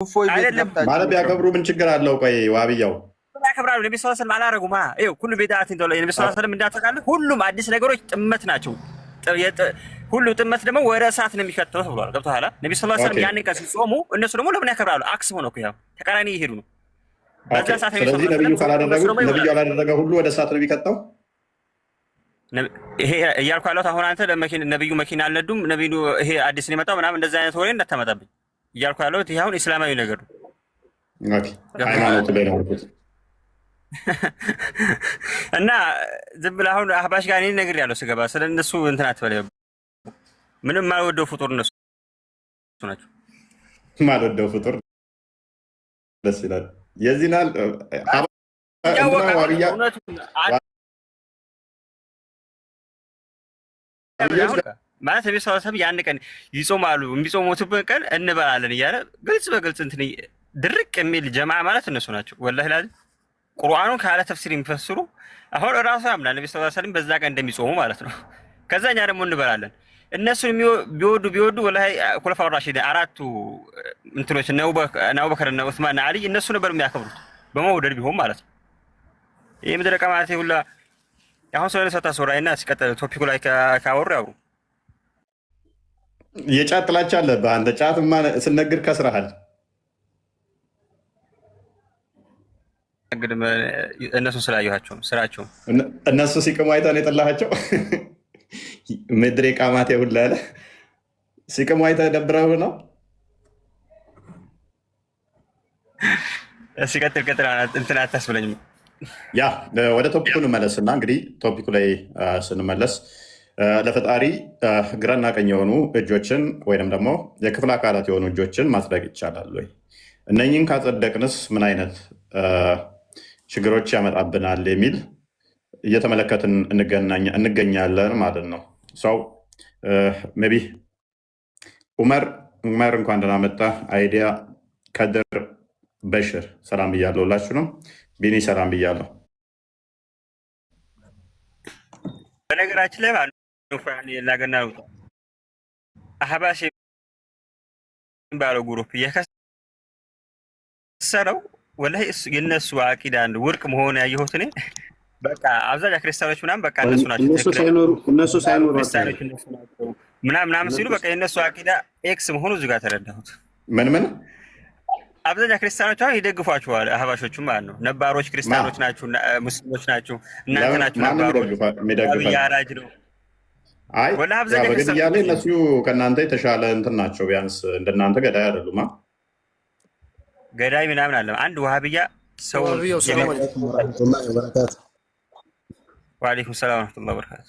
እፎይ ቤት ገብታችሁ ማለት ቢያከብሩ ምን ችግር አለው? ቆይ ዋብያው ያከብራሉ። ነብዩ ሰለላሁ ዐለይሂ ወሰለም አላረጉማ። ይኸው ሁሉ ቢድዓት እንደው ነብዩ ሰለላሁ ዐለይሂ ወሰለም እንዳተቃለ ሁሉም አዲስ ነገሮች ጥመት ናቸው። ሁሉ ጥመት ደግሞ ወደ እሳት ነው የሚከተው ተብሏል። ገብቶሃል? ነብዩ ሰለላሁ ዐለይሂ ወሰለም ያንን ቀን ሲጾሙ እነሱ ደግሞ ለምን ያከብራሉ? አክስ ሆነው እኮ ያው ተቃራኒ ይሄዱ ነው። በዛ ሰዓት ስለዚህ ነብዩ ያላደረገ ሁሉ ወደ እሳት ነው የሚከተው። ይሄ እያልኩ ያለሁት አሁን አንተ ነብዩ መኪና አልነዱም፣ ነብዩ ይሄ አዲስ ነው የመጣው ምናምን እንደዛ አይነት ወሬ እንዳታመጣብኝ እያልኩ ያለሁት ይሄ አሁን እስላማዊ ነገር ነው። ኦኬ ሃይማኖት ላይ ነው እና ዝም ብለህ አሁን አህባሽ ጋር እኔ ነግሬያለሁ ስገባ ስለነሱ እንትን አትበል። ምንም የማልወደው ፍጡር እነሱ ናቸው። የማልወደው ፍጡር ደስ ይላል። የዚህናል ዋብያ ማለት ቤተሰብ ያን ቀን ይጾማሉ። የሚጾሙትን ቀን እንበላለን እያለ ግልጽ በግልጽ እንትን ድርቅ የሚል ጀማ ማለት እነሱ ናቸው። ወላሂ ላዚ ቁርአኑን ካለ ተፍሲር የሚፈስሩ አሁን እራሱ ያምናል ነብዩ ሰለላሁ ዐለይሂ ወሰለም በዛ ቀን እንደሚጾሙ ማለት ነው። ከዛ እኛ ደግሞ እንበላለን። እነሱን ቢወዱ ወላሂ ኩለፋው ራሺዲን አራቱ እንትኖች ነው አቡበከር እና ዑስማን እና አሊ እነሱ ነበር የሚያከብሩት በመውደድ ቢሆን ማለት ነው። ይሄ ምድረቃ ማለት ሁላ አሁን ሰው ለሰጣ ሶራይና ሲቀጥል ቶፒኩ ላይ ካወሩ ያውሩ የጫት ጥላቻ አለብህ አንተ። ጫትማ ስነግር ከስረሃል። እንግዲህ እነሱ ስላየኋቸው ስራቸው እነሱ ሲቅሙ አይተህ ነው የጠላሃቸው። ምድሬ ቃማቴ ሁላ አለ ሲቅሙ አይተህ ደብረው ነው። ሲቀጥል እንትን አታስብለኝም። ያ ወደ ቶፒኩ እንመለስና እንግዲህ ቶፒኩ ላይ ስንመለስ ለፈጣሪ ግራና ቀኝ የሆኑ እጆችን ወይም ደግሞ የክፍል አካላት የሆኑ እጆችን ማጽደቅ ይቻላል ወይ? እነኝን ካጸደቅንስ ምን አይነት ችግሮች ያመጣብናል የሚል እየተመለከትን እንገኛለን ማለት ነው። ሰው ሜይ ቢ ኡመር እንኳን ደህና መጣ። አይዲያ ከድር በሽር ሰላም ብያለሁ። ሁላችሁ ነው ቢኒ ሰላም ብያለሁ። በነገራችን ላይ ማለት ላገና አህባሽ የሚባለው ግሩፕ የከሰረው ወላሂ የእነሱ አቂዳ አንድ ውርቅ መሆን ያየሁት እኔ በቃ አብዛኛው ክርስቲያኖች ምናምን በቃ እነሱ ናቸው እነሱ ሳይኖሩ ምናምን ሲሉ በቃ የእነሱ አቂዳ ኤክስ መሆኑ እዚህ ጋር ተረዳሁት። ምን አብዛኛው ክርስቲያኖች አሁን ይደግፏቸዋል አህባሾቹም ማለት ነው። ነባሮች ክርስቲያኖች ናቸው፣ ሙስሊሞች ናቸው፣ እናንተ ናችሁ ነባሮች ያራጅ ነው። አይ በግድያ ላይ እነሱ ከእናንተ የተሻለ እንትን ናቸው። ቢያንስ እንደናንተ ገዳይ አይደሉማ። ገዳይ ምናምን አለ አንድ ዋሃብያ ሰው ወአለይኩም ሰላም ወራህመቱላሂ ወበረካቱ።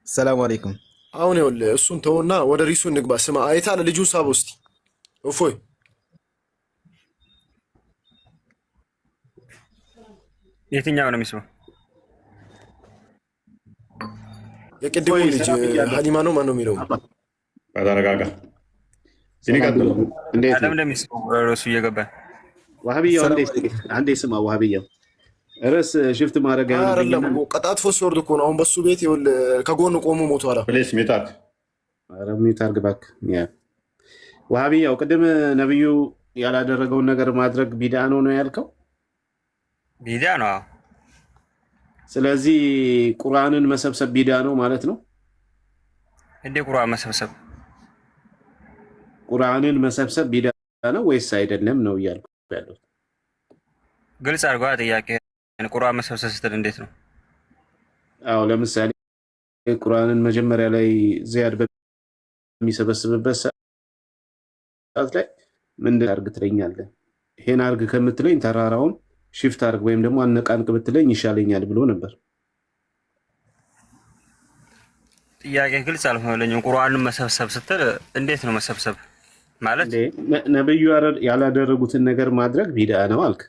ሰላም አለይኩም። አሁን ይኸውልህ እሱን ተውና ወደ ሪሱ እንግባ። ስማ አይታል ልጁን ሳብ ውስጥ እፎይ የትኛው ነው የሚስበው? የቅድሙ ልጅ ሀሊማ ነው ማን ነው የሚለው? ተረጋጋ። ሲኒቀጥሉ እንዴት አለም እንደሚስበው እሱ እየገባ ዋሃብያው አንዴ ስማ ዋሃብያው ርዕስ ሽፍት ማድረግ አይደለም እኮ ቀጣጥፎ ሲወርድ እኮ ነው። አሁን በሱ ቤት ይኸውልህ ከጎን ቆሞ ሞቷል። ፕሊስ ሚታርክ ሚታርክ ባክ ዋሃብያው ቅድም ነብዩ ያላደረገውን ነገር ማድረግ ቢድዓ ነው ያልከው? ቢድዓ ነው። ስለዚህ ቁርአንን መሰብሰብ ቢድዓ ነው ማለት ነው? እንዴ ቁርአንን መሰብሰብ ቢድዓ ነው ወይስ አይደለም ነው እያልኩ ያለው? ግልጽ አድርጓ ጥያቄ። ቁርአን መሰብሰብ ስትል እንዴት ነው? አዎ ለምሳሌ ቁርአንን መጀመሪያ ላይ ዚያድ በሚሰበስብበት ሰዓት ላይ ምን አድርግ ትለኛለህ? ይሄን አድርግ ከምትለኝ ተራራውን ሽፍት አድርግ ወይም ደግሞ አነቃንቅ ብትለኝ ይሻለኛል ብሎ ነበር። ጥያቄ ግልጽ አልሆነልኝም። ቁርአንን መሰብሰብ ስትል እንዴት ነው መሰብሰብ ማለት? ነብዩ ያላደረጉትን ነገር ማድረግ ቢድዓ ነው አልክ።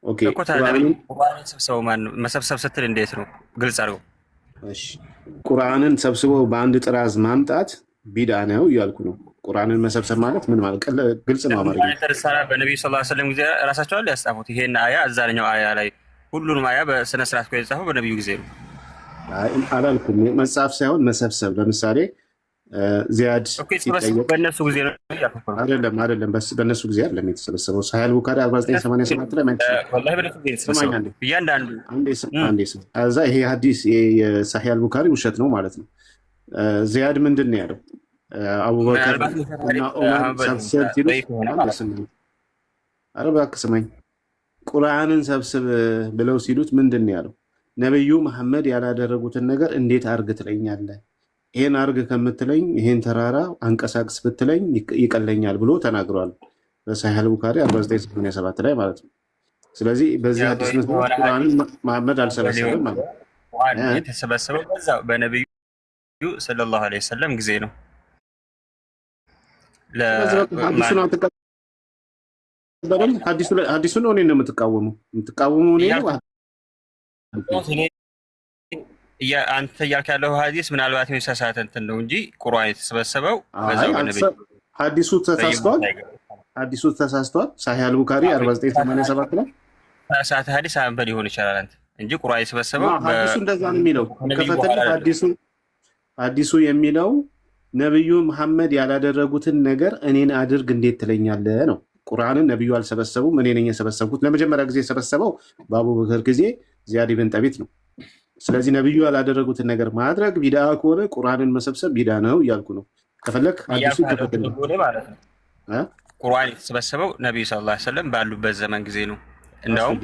ኦኬ ቁርአንን መሰብሰብ ስትል እንዴት ነው? ግልጽ አድርገው። እሺ ቁርአንን ሰብስቦ በአንድ ጥራዝ ማምጣት ቢድዓ ነው እያልኩ ነው። ቁርአንን መሰብሰብ ማለት ምን ማለት ግልጽ ነው። አማርኛ በነብዩ ሰለላሁ ዐለይሂ ወሰለም ጊዜ ራሳቸው አለ ያስጣፉት ይሄን አያ እዛኛው አያ ላይ ሁሉንም አያ በስነ ስርዓት የተጻፈው በነብዩ ጊዜ ነው። አይ አላልኩም። መጽሐፍ ሳይሆን መሰብሰብ። ለምሳሌ ዚያድ ኦኬ የተሰበሰበው በእነሱ ጊዜ ነው ያልኩት ነው። አይደለም በእነሱ ጊዜ አይደለም የተሰበሰበው። ሳሂህ አልቡኻሪ 4987 ላይ ወላሂ በእነሱ ጊዜ የተሰበሰበው እያንዳንዱ አንዴ እዛ ይሄ ሐዲስ የሳሂህ አልቡኻሪ ውሸት ነው ማለት ነው። ዚያድ ምንድን ነው ያለው? አቡበከር እና ዑመር ሰብስብ ሲሉት ኧረ እባክህ ስማኝ፣ ቁርአንን ሰብስብ ብለው ሲሉት ምንድን ነው ያለው? ነብዩ መሐመድ ያላደረጉትን ነገር እንዴት አርግ ትለኛለህ? ይሄን አርግ ከምትለኝ ይሄን ተራራ አንቀሳቅስ ብትለኝ ይቀለኛል ብሎ ተናግሯል በሳሂህ አልቡኻሪ 4987 ላይ ማለት ነው። ስለዚህ በዚህ ሐዲስ መሰረት ቁርአንን መሐመድ አልሰበሰበም ማለት ነው። ቁርአን የተሰበሰበው በዛው በነብዩ ሰለላሁ ዐለይሂ ወሰለም ጊዜ ነው። ሐዲሱን ነው እኔን ነው የምትቃወመው እኔ ነው አንተ እያልክ ያለው ሐዲስ ምናልባት የሚሳሳት እንትን ነው እንጂ ቁርአን የተሰበሰበው በዛው በነብዩ ሐዲሱ ተሳስቷል። ሳሂህ አልቡኻሪ 4987 ላይ ተሳሳተ ሐዲስ አንበ ሊሆን ይችላል አንተ እንጂ ቁርአን የተሰበሰበው ሐዲሱ እንደዛ ነው የሚለው። ከፈተለ ሐዲሱ የሚለው ነብዩ መሐመድ ያላደረጉትን ነገር እኔን አድርግ እንዴት ትለኛለህ ነው። ቁርአንን ነብዩ አልሰበሰቡም፣ እኔ ነኝ የሰበሰብኩት። ለመጀመሪያ ጊዜ የሰበሰበው በአቡበከር ጊዜ ዚያድ ኢብን ጠቢት ነው። ስለዚህ ነብዩ ያላደረጉትን ነገር ማድረግ ቢድዓ ከሆነ ቁርአንን መሰብሰብ ቢድዓ ነው እያልኩ ነው። ከፈለክ ሐዲሱ ተፈተለ ማለት ነው። ቁርአን የተሰበሰበው ነብዩ ሰለላሁ ዐለይሂ ወሰለም ባሉበት ዘመን ጊዜ ነው። እንደውም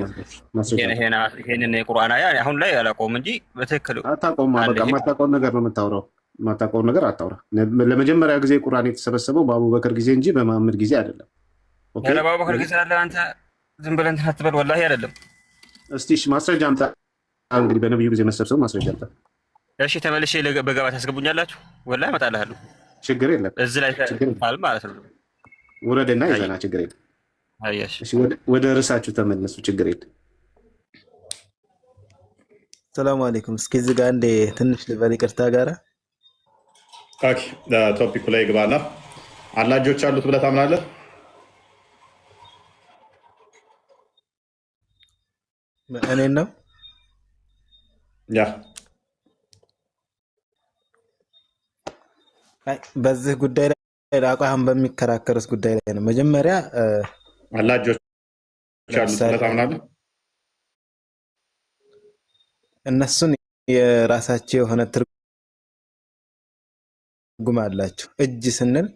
ይሄንን የቁርአን አያ አሁን ላይ አላውቀውም እንጂ በትክክል አታውቀውም። በቃ የማታውቀውን ነገር ነው የምታወራው። የማታውቀውን ነገር አታውራ። ለመጀመሪያ ጊዜ ቁርአን የተሰበሰበው በአቡበከር ጊዜ እንጂ በመሐመድ ጊዜ አይደለም። ኦኬ፣ በአቡበከር ጊዜ አለ። አንተ ዝም ብለህ እንትን አትበል። ወላሂ አይደለም። እስቲ ማስረጃ አምጣ። እንግዲህ በነብዩ ጊዜ መሰብሰብ ማስረጃ አምጣ። እሺ፣ ተመልሼ በገባ ታስገቡኛላችሁ። ወላሂ እመጣልሃለሁ። ችግር የለም። እዚህ ላይ ታል ማለት ነው። ውረድና ይዘና ችግር የለም። አያሽ፣ እሺ፣ ወደ ርዕሳችሁ ተመለሱ። ችግር የለም። ሰላም አለይኩም። እስኪ እዚህ ጋር እንደ ትንሽ ልበል ይቅርታ ጋራ ኦኬ፣ ቶፒኩ ላይ ግባና አላጆች አሉት ብለህ ታምናለህ? እኔን ነው ያ በዚህ ጉዳይ ላይ አቋም በሚከራከሩት ጉዳይ ላይ ነው። መጀመሪያ አላጆች አሉት ብለህ ታምናለህ? እነሱን የራሳቸው የሆነ ትርጉም አላቸው። እጅ ስንል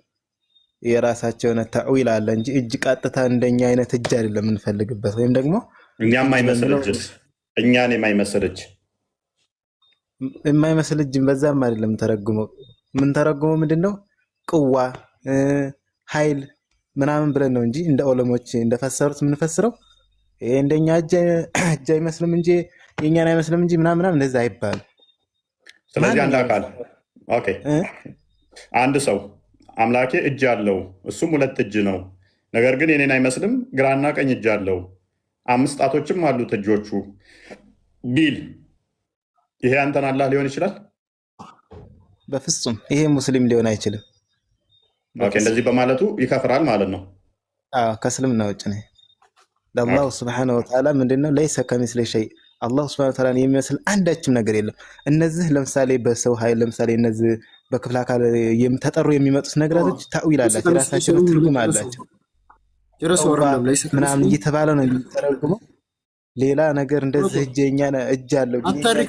የራሳቸው የሆነ ተዕዊል አለ እንጂ እጅ ቀጥታ እንደኛ አይነት እጅ አይደለም የምንፈልግበት። ወይም ደግሞ እኛም የማይመስል እጅ እኛን የማይመስል እጅ በዛም አይደለም ተረጉመው የምንተረጉመው ምንድነው ቅዋ ኃይል ምናምን ብለን ነው እንጂ እንደ ዑለሞች እንደፈሰሩት የምንፈስረው ይሄ እንደኛ እጅ አይመስልም እንጂ የኛን አይመስልም እንጂ ምናምን እንደዛ አይባልም። ስለዚህ አንድ አካል ኦኬ፣ አንድ ሰው አምላኬ እጅ አለው እሱም ሁለት እጅ ነው፣ ነገር ግን የኔን አይመስልም ግራና ቀኝ እጅ አለው 5 ጣቶችም አሉት እጆቹ ቢል ይሄ አንተን አላህ ሊሆን ይችላል? በፍጹም ይሄ ሙስሊም ሊሆን አይችልም። ኦኬ፣ እንደዚህ በማለቱ ይከፍራል ማለት ነው። አዎ ከእስልምና ውጭ ነው። ለአላህ ሱብሓነሁ ወተዓላ ምንድነው ለይሰ ከሚስሊ ሸይ፣ አላህ ሱብሓነሁ ወተዓላ የሚመስል አንዳችም ነገር የለም። እነዚህ ለምሳሌ በሰው ኃይል ለምሳሌ እነዚህ በክፍለ አካል ተጠሩ የሚመጡት ነገራቶች ታዊል አላቸው፣ ራሳቸው ትርጉም አላቸው። ምናምን እየተባለ ነው የሚተረጉመው። ሌላ ነገር እንደዚህ እጅኛ እጅ አለው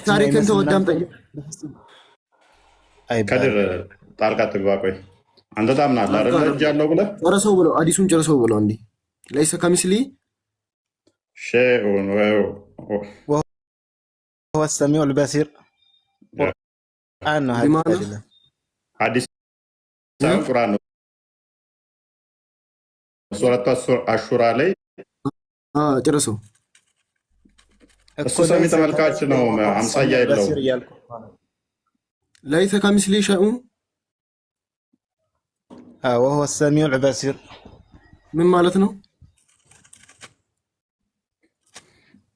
ታሪክን ተወዳምጠኝ ከድር ጣልቃ ትግባ። ቆይ አንተ ታምናለህ አይደል? እጅ አለው ብለህ ጨርሰው ብለው አዲሱን ጨርሰው ብለው እንዲህ ለይሰ ከሚስሊ ሸይኡን ወሁወ ሰሚዑል በሲር አና ሐዲስ ቁርአን ነው። ሱረቱ አሹራ ላይ ጨርሰው እሱ ሰሚ ተመልካች ነው። አምሳያ የለው ለይሰ ከሚስሊ ሸይኡን ወሁወ ሰሚዑል በሲር ምን ማለት ነው?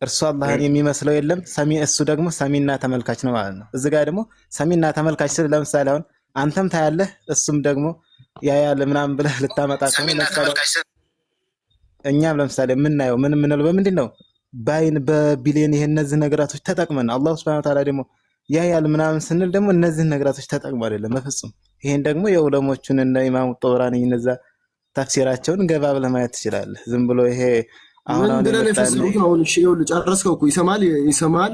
እርሱ አላህን የሚመስለው የለም። ሰሚ እሱ ደግሞ ሰሚና ተመልካች ነው ማለት ነው። እዚህ ጋር ደግሞ ሰሚና ተመልካች ስለ ለምሳሌ አሁን አንተም ታያለህ እሱም ደግሞ ያያል ምናምን ብለህ ልታመጣ ከሆነ ለምሳሌ እኛም ለምሳሌ የምናየው ምን የምንለው በምንድን ነው? በአይን በቢሊየን ይሄ እነዚህ ነገራቶች ተጠቅመን አላህ ሱብሓነሁ ወተዓላ ደግሞ ያያል ምናምን ስንል ደግሞ እነዚህ ነገራቶች ተጠቅሞ አይደለም። በፍጹም ይሄን ደግሞ የዑለሞቹን እና ኢማሙ ጦብራኒ እነዛ ተፍሲራቸውን ገባ ብለህ ማየት ትችላለህ። ዝም ብሎ ይሄ አሁን ምን ብለን የፈሰሩት ነው? እሺ ይኸውልህ ጨረስከው እኮ ይሰማል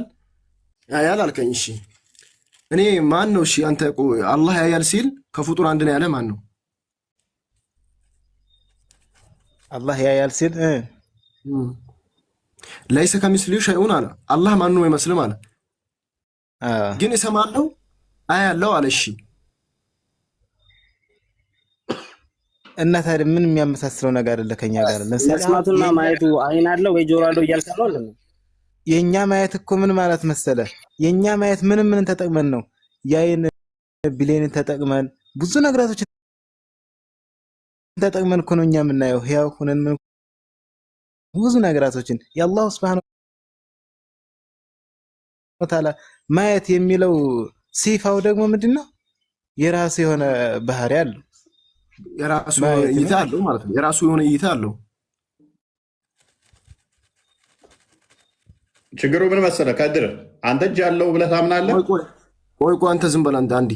ያያል አልከኝ። እሺ እኔ ማን ነው? እሺ አንተ አላህ ያያል ሲል ከፍጡር አንድ ነው ያለ ማን ነው? አላህ ያያል ሲል ለይሰ ከሚስሊሁ ሸይኡን አለ። አላህ ማን ነው አይመስልም አለ። ግን ይሰማለው አያለው አለ። እሺ እና ታዲያ ምን የሚያመሳስለው ነገር አለ ከኛ ጋር? ለምሳሌ መስማቱና ማየቱ አይን አለው ወይ ጆሮ አለው እያልከ ነው አይደል? የኛ ማየት እኮ ምን ማለት መሰለ? የኛ ማየት ምን ተጠቅመን ነው? የአይን ብሌንን ተጠቅመን ብዙ ነገራቶች ተጠቅመን እኮ ነው እኛ የምናየው። ያው ሆነን ብዙ ነገራቶችን የአላህ Subhanahu Wa Ta'ala ማየት የሚለው ሲፋው ደግሞ ምንድነው? የራሱ የሆነ ባህሪ አለው። የራሱ እይታ አለው ማለት ነው። የራሱ የሆነ እይታ አለው። ችግሩ ምን መሰለህ ከድር፣ አንተ እጅ አለው ብለህ ታምናለህ? ቆይ አንተ ዝም በል አንተ አንዴ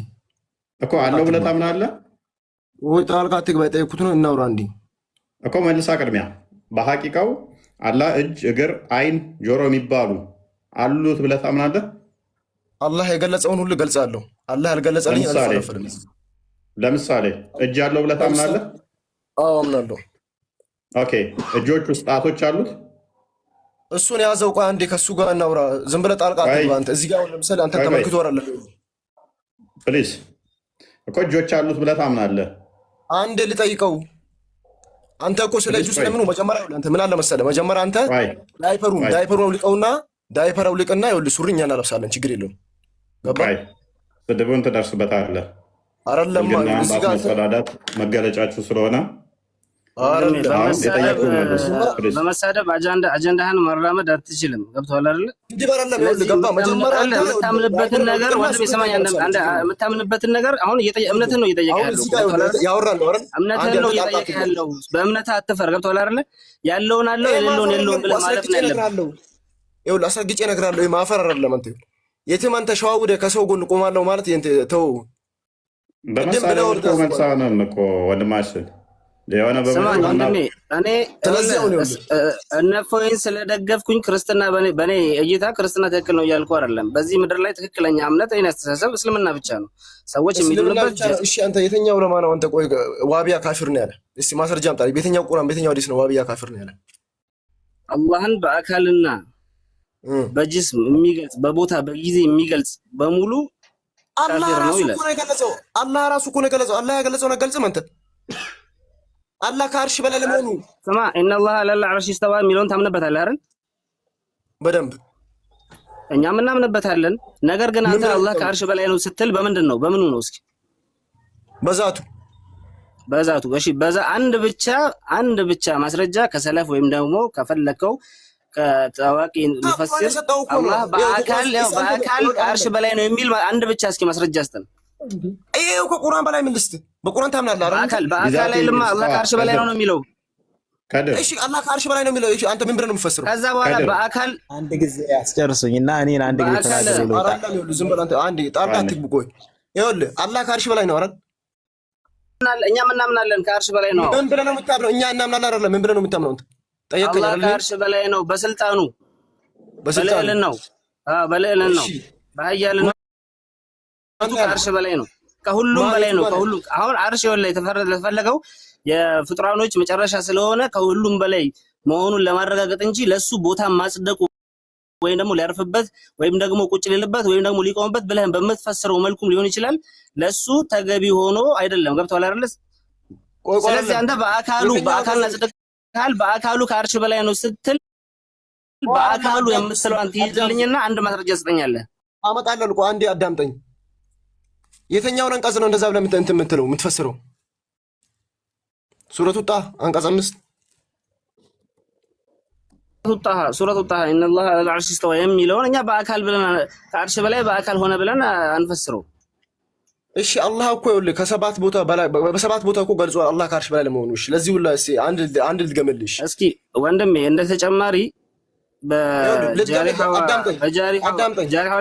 እኮ አለው ብለህ ታምናለህ? ወይ ጣልቃ አትግባ፣ የጠየኩት ነው እናውራ አንዴ እኮ መልሳ። ቅድሚያ በሐቂቃው አላህ እጅ፣ እግር፣ አይን፣ ጆሮ የሚባሉ አሉት ብለህ ታምናለህ? አላህ የገለጸውን ሁሉ ገልጻለሁ። አላህ ያልገለጸልኝ አልፈረፈለም። ለምሳሌ እጅ አለው ብለህ ታምናለህ? አዎ አምናለሁ። ኦኬ፣ እጆች ውስጥ ጣቶች አሉት? እሱን ያዘው። ቆይ አንዴ ከሱ ጋር እናውራ። ዝም ብለህ ጣልቃ አትግባ አንተ። እዚህ ጋር ለምሳሌ አንተ ተመልክቶ አይደለም ፕሊዝ። እኮ እጆች አሉት ብለህ ታምናለህ? አንዴ ልጠይቀው። አንተ እኮ ስለ እጁ ስለምኑ መጀመሪያ አንተ ምን አለ መሰለህ፣ መጀመሪያ አንተ ዳይፐሩን አውልቀውና ዳይፐር አውልቅና ይኸውልህ ሱሪ እኛ እናለብሳለን፣ ችግር የለውም። ገባህ? ስድቡን ትደርስበታለህ። አይደለም እዚህ ጋር መሰዳዳት መገለጫችሁ ስለሆነ በመሳደብ አጀንዳህን መራመድ አትችልም። ገብቶሃል አይደል? የምታምንበትን ነገር ወንድም የሰማኝ የምታምንበትን ነገር አሁን እምነትህን ነው እየጠየቀ ያለው። እምነትህን ነው እየጠየቀ ያለው። በእምነትህ አትፈር። ገብቶሃል አይደል? ያለውን አለው የሌለውን የለውም ብለህ ማለት ነው ያለብህ። ይኸውልህ አስረግጬ እነግርሃለሁ። ማፈር አይደለም አንተ የትም አንተ ሸዋውደህ ከሰው ጎን ቆማለሁ ማለት ተው። በመሳደብ መልሳንም እኮ ወንድማችን የሆነ ወንድሜ እኔ እነፎይን ስለደገፍኩኝ ክርስትና በእኔ እይታ ክርስትና ትክክል ነው እያልኩ አይደለም። በዚህ ምድር ላይ ትክክለኛ እምነት እኔ አስተሳሰብ እስልምና ብቻ ነው። ሰዎች የሚሉበት እሺ፣ አንተ የትኛው ዑለማ ነው አንተ? ቆይ ዋቢያ ካፊር ነው ያለ? እስቲ ማስረጃ አምጣ። በየትኛው ቁርአን በየትኛው ሐዲስ ነው ዋቢያ ካፊር ነው ያለ? አላህን በአካልና በጅስም የሚገልጽ በቦታ በጊዜ የሚገልጽ በሙሉ ካፊር ነው ይላል። አላህ ራሱ እኮ ነው የገለጸው። አላህ ያገለጸውን አትገልጽም አንተ? አላህ ከአርሽ በላይ ለመሆኑ ስማ፣ ኢነላህ ዐለል ዐርሽ ኢስተዋ የሚለውን ታምንበታለህ አይደል? በደንብ እኛም እናምንበታለን። ነገር ግን አንተ አላህ ከአርሽ በላይ ነው ስትል በምንድን ነው? በምኑ ነው? እስኪ በዛቱ። እሺ፣ በዛ አንድ ብቻ ማስረጃ ከሰለፍ ወይም ደግሞ ከፈለከው ከታዋቂ ሙፈሲር አላህ በአካል ከአርሽ በላይ ነው የሚል አንድ ብቻ እስኪ ማስረጃ አስተን። ይሄው ከቁርአን በላይ ምን ልስት? በቁርአን ታምናለህ አይደል? በአካል ላይ ልማ አላህ ከአርሽ በላይ ነው የሚለው። እሺ አላህ ከአርሽ በላይ ነው የሚለው። እሺ አንተ ምን ብለህ ነው የምትፈስረው? ከዛ በኋላ በአካል አንድ ጊዜ አስጨርሱኝና እኔን አንድ ጊዜ ተናገሩ። ዝም ብለህ አንተ አንዴ ጣልቃ አትግቡ። ቆይ ይኸውልህ አላህ ከአርሽ በላይ ነው አይደል? እኛም እናምናለን ከአርሽ በላይ ነው። ምን ብለህ ነው የምታምነው? እኛ እናምናለን አይደል? ምን ብለህ ነው የምታምነው? ጠየቀኝ አይደል? ከአርሽ በላይ ነው በስልጣኑ በልዕልና ነው። በልዕልና ነው በኃያልነቱ ከአርሽ በላይ ነው። ከሁሉም በላይ ነው። ከሁሉም አሁን አርሽ ወላይ የተፈለገው የፍጥራኖች መጨረሻ ስለሆነ ከሁሉም በላይ መሆኑን ለማረጋገጥ እንጂ ለሱ ቦታ ማጽደቁ ወይም ደግሞ ሊያርፍበት ወይም ደግሞ ቁጭ ሊልበት ወይም ደግሞ ሊቆምበት ብለህ በምትፈስረው መልኩም ሊሆን ይችላል። ለሱ ተገቢ ሆኖ አይደለም። ገብቶሃል አይደል? ስለዚህ አንተ በአካልና ጽድቃል በአካሉ ከአርሽ በላይ ነው ስትል በአካሉ የምትለዋን ትይዝልኝና አንድ ማስረጃ ትሰጠኛለህ። አመጣለሁ። ቆይ አንዴ አዳምጠኝ። የትኛውን አንቀጽ ነው እንደዛ ብለህ እንትን የምትለው የምትፈስረው? ሱረቱ ጣሃ አንቀጽ 5 ሱረቱ ጣሃ ኢነላህ ዐለል ዐርሽ ኢስተዋ የሚለውን እኛ በአካል ብለን ከአርሽ በላይ በአካል ሆነ ብለን አንፈስረው። እሺ አላህ እኮ ይኸውልህ ከሰባት ቦታ በላይ በሰባት ቦታ እኮ ገልጿል አላህ ከአርሽ በላይ ለመሆኑ። እሺ ለዚህ ሁላ እስኪ አንድ ልድገምልሽ እስኪ ወንድሜ። እንደ ተጨማሪ በጃሪሐው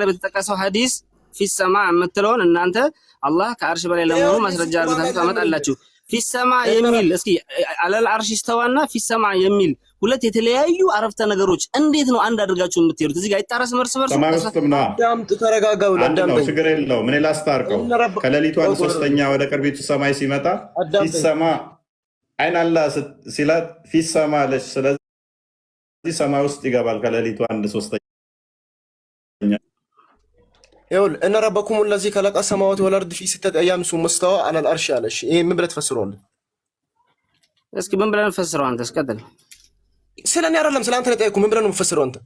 ላይ በተጠቀሰው ሐዲስ ፊሰማ የምትለውን እናንተ አላህ ከአርሽ በላይ ለመሆኑ ማስረጃ አድርጋችሁ ታመጣላችሁ። ፊሰማ የሚል እስኪ አለል አርሽ ይስተዋና ፊሰማ የሚል ሁለት የተለያዩ አረፍተ ነገሮች እንዴት ነው አንድ አድርጋችሁ የምትሄዱት? እዚህ ጋር አይጣረስም እርስ በርሱ። አዳምጥ፣ ተረጋጋው። አዳምጥ፣ ችግር የለውም። ምን ላስታርቀው? ከሌሊቱ 1/3 ወደ ቅርቢቱ ሰማይ ሲመጣ ፊሰማ አይን አላህ ሲላት ፊሰማ አለች። ስለዚህ ሰማይ ውስጥ ይገባል ከሌሊቱ 1/3። ይኸውልህ እነ ረበኩም ለዚ ከለቀ ሰማዋት ወለርድ ፊ ሲተት አያም ሱመ ስተዋ አለል አርሽ አለሽ። ይሄ ምን ብለህ ትፈስረዋለህ? እስኪ ምን ብለህ ትፈስረው አንተ? እስቀጥል። ስለኔ አይደለም ስለ አንተ ነው የጠየኩህ። ምን ብለህ ነው የምትፈስረው አንተ?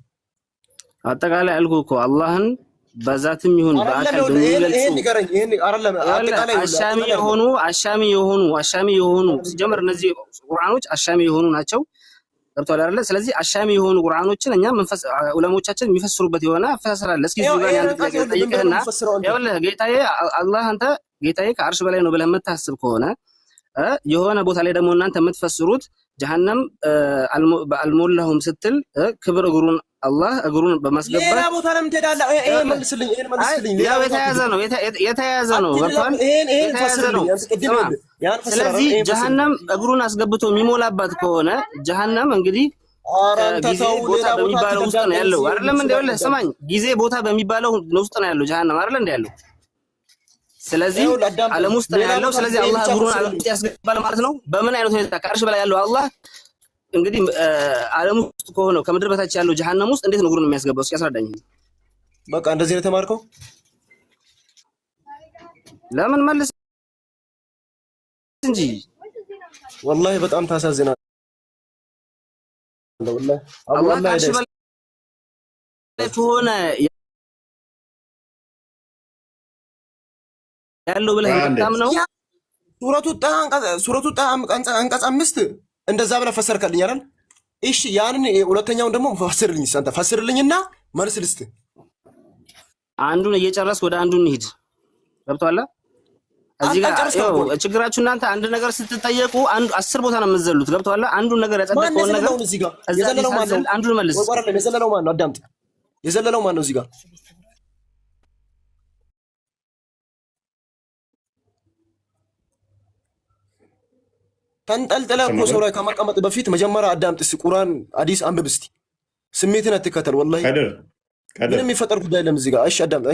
አጠቃላይ አልኩህ እኮ አላህን በዛትም ይሁን በአካል በሚገልጹ አሻሚ የሆኑ ሲጀመር እነዚህ ቁርአኖች አሻሚ የሆኑ ናቸው። ገብቶሃል አይደለ? ስለዚህ አሻሚ የሆኑ ቁርአኖችን እኛ ዑለሞቻችን የሚፈስሩበት የሆነ አፈሳሰር አለ። እስኪ እዚህ ጋር አንድ ጥያቄ ጠይቅህና ይኸውልህ ጌታዬ አላህ አንተ ጌታዬ ከአርሽ በላይ ነው ብለህ የምታስብ ከሆነ የሆነ ቦታ ላይ ደግሞ እናንተ የምትፈስሩት ጀሃነም አልሞላሁም ስትል ክብር እግሩን አላህ እግሩን በማስገባት ሌላ ቦታ ለምን ትሄዳለህ? ይሄን መልስልኝ። ያው የተያያዘ ነው ገብቶሃል? የተያያዘ ነው። ስለዚህ ጀሃነም እግሩን አስገብቶ የሚሞላባት ከሆነ ጀሃነም እንግዲህ ጊዜ ቦታ በሚባለው ውስጥ ነው ያለው አይደለም እንዴ? ወለ ስማኝ፣ ጊዜ ቦታ በሚባለው ውስጥ ነው ያለው ጀሃነም አይደል እንዴ ያለው? ስለዚህ ዓለም ውስጥ ነው ያለው። ስለዚህ አላህ እግሩን ያስገባል ማለት ነው። በምን አይነት ሁኔታ ከአርሽ በላይ ያለው አላህ እንግዲህ ዓለም ውስጥ ከሆነው ከምድር በታች ያለው ጀሃነም ውስጥ እንዴት ነው እግሩን የሚያስገባው? እስኪ ያስረዳኝ። በቃ እንደዚህ ነው የተማርከው? ለምን መልስ እንጂ ወላሂ በጣም ታሳዝናለህ። ወላሂ አላህ ከአርሽ በላይ ከሆነ ያለው ብለህ የምታምነው ሱረቱ ጣ አንቀጽ 5 እንደዛ ብለህ ፈሰርከልኝ አይደል? እሺ ያንን ሁለተኛውን ደግሞ ፈስርልኝ። አንተ ፈስርልኝና መልስ ልስጥህ። አንዱን እየጨረስክ ወደ አንዱ እንሂድ። ገብቶሃል? እዚህ ጋር ችግራችሁ እናንተ አንድ ነገር ስትጠየቁ አንዱ 10 ቦታ ነው የምትዘሉት። ገብቶሃል? አንዱን ነገር ያጸደቀውን ነገር የዘለለው ማን ነው? አንዱን መልስ። የዘለለው ማን ነው? አዳምጥ። የዘለለው ማን ነው? እዚህ ጋር ተንጠልጥለህ እኮ ሰው ላይ ከመቀመጥ በፊት መጀመሪያ አዳምጥ እስኪ። ቁርአን ሐዲስ አንብብ እስኪ። ስሜትን አትከተል። ወላሂ ምንም የሚፈጠር ጉዳይ የለም እዚህ ጋር። እሺ አዳምጥ።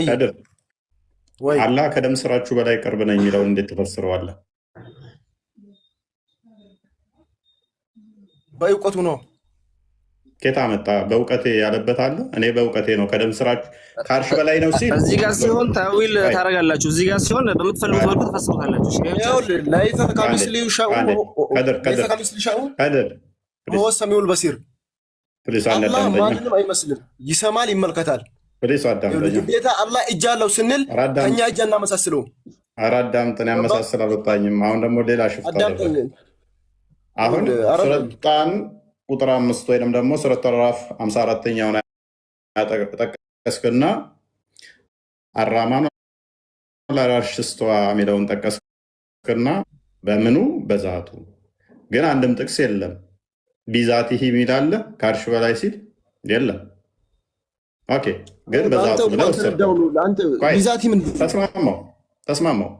ወይ አላህ ከደም ስራችሁ በላይ ቅርብ ነው የሚለውን እንዴት ትፈስረዋለህ? በእውቀቱ ነው። ኬታ መጣ በእውቀቴ ያለበት አለ። እኔ በእውቀቴ ነው ከደም ስራችሁ ከአርሽ በላይ ነው ሲል እዚህ ጋር ሲሆን ታዊል ታረጋላችሁ። እዚህ ጋር ሲሆን በምትፈልጉት መልኩ ተፈስሩታላችሁ። ላይፈ ከሚስሊ ሻኡ ወሁወ ሰሚዑል በሲር። አላህ ማንንም አይመስልም፣ ይሰማል፣ ይመልከታል። ግዴታ አላህ እጅ አለው ስንል ከኛ እጅ አናመሳስለውም። ኧረ አዳምጠን ያመሳስል አልወጣኝም። አሁን ደግሞ ሌላ ሽፍታ አሁን ሱረጣን ቁጥር 5 ወይንም ደግሞ ሱረቱ አዕራፍ 54ኛውን ጠቀስክና አራማኑ ለአርሽ እስተዋ የሚለውን ጠቀስክና በምኑ በዛቱ ግን አንድም ጥቅስ የለም። ቢዛቲሂ የሚል አለ ከአርሽ በላይ ሲል የለም። ኦኬ ግን በዛቱ ብለው ተስማማው።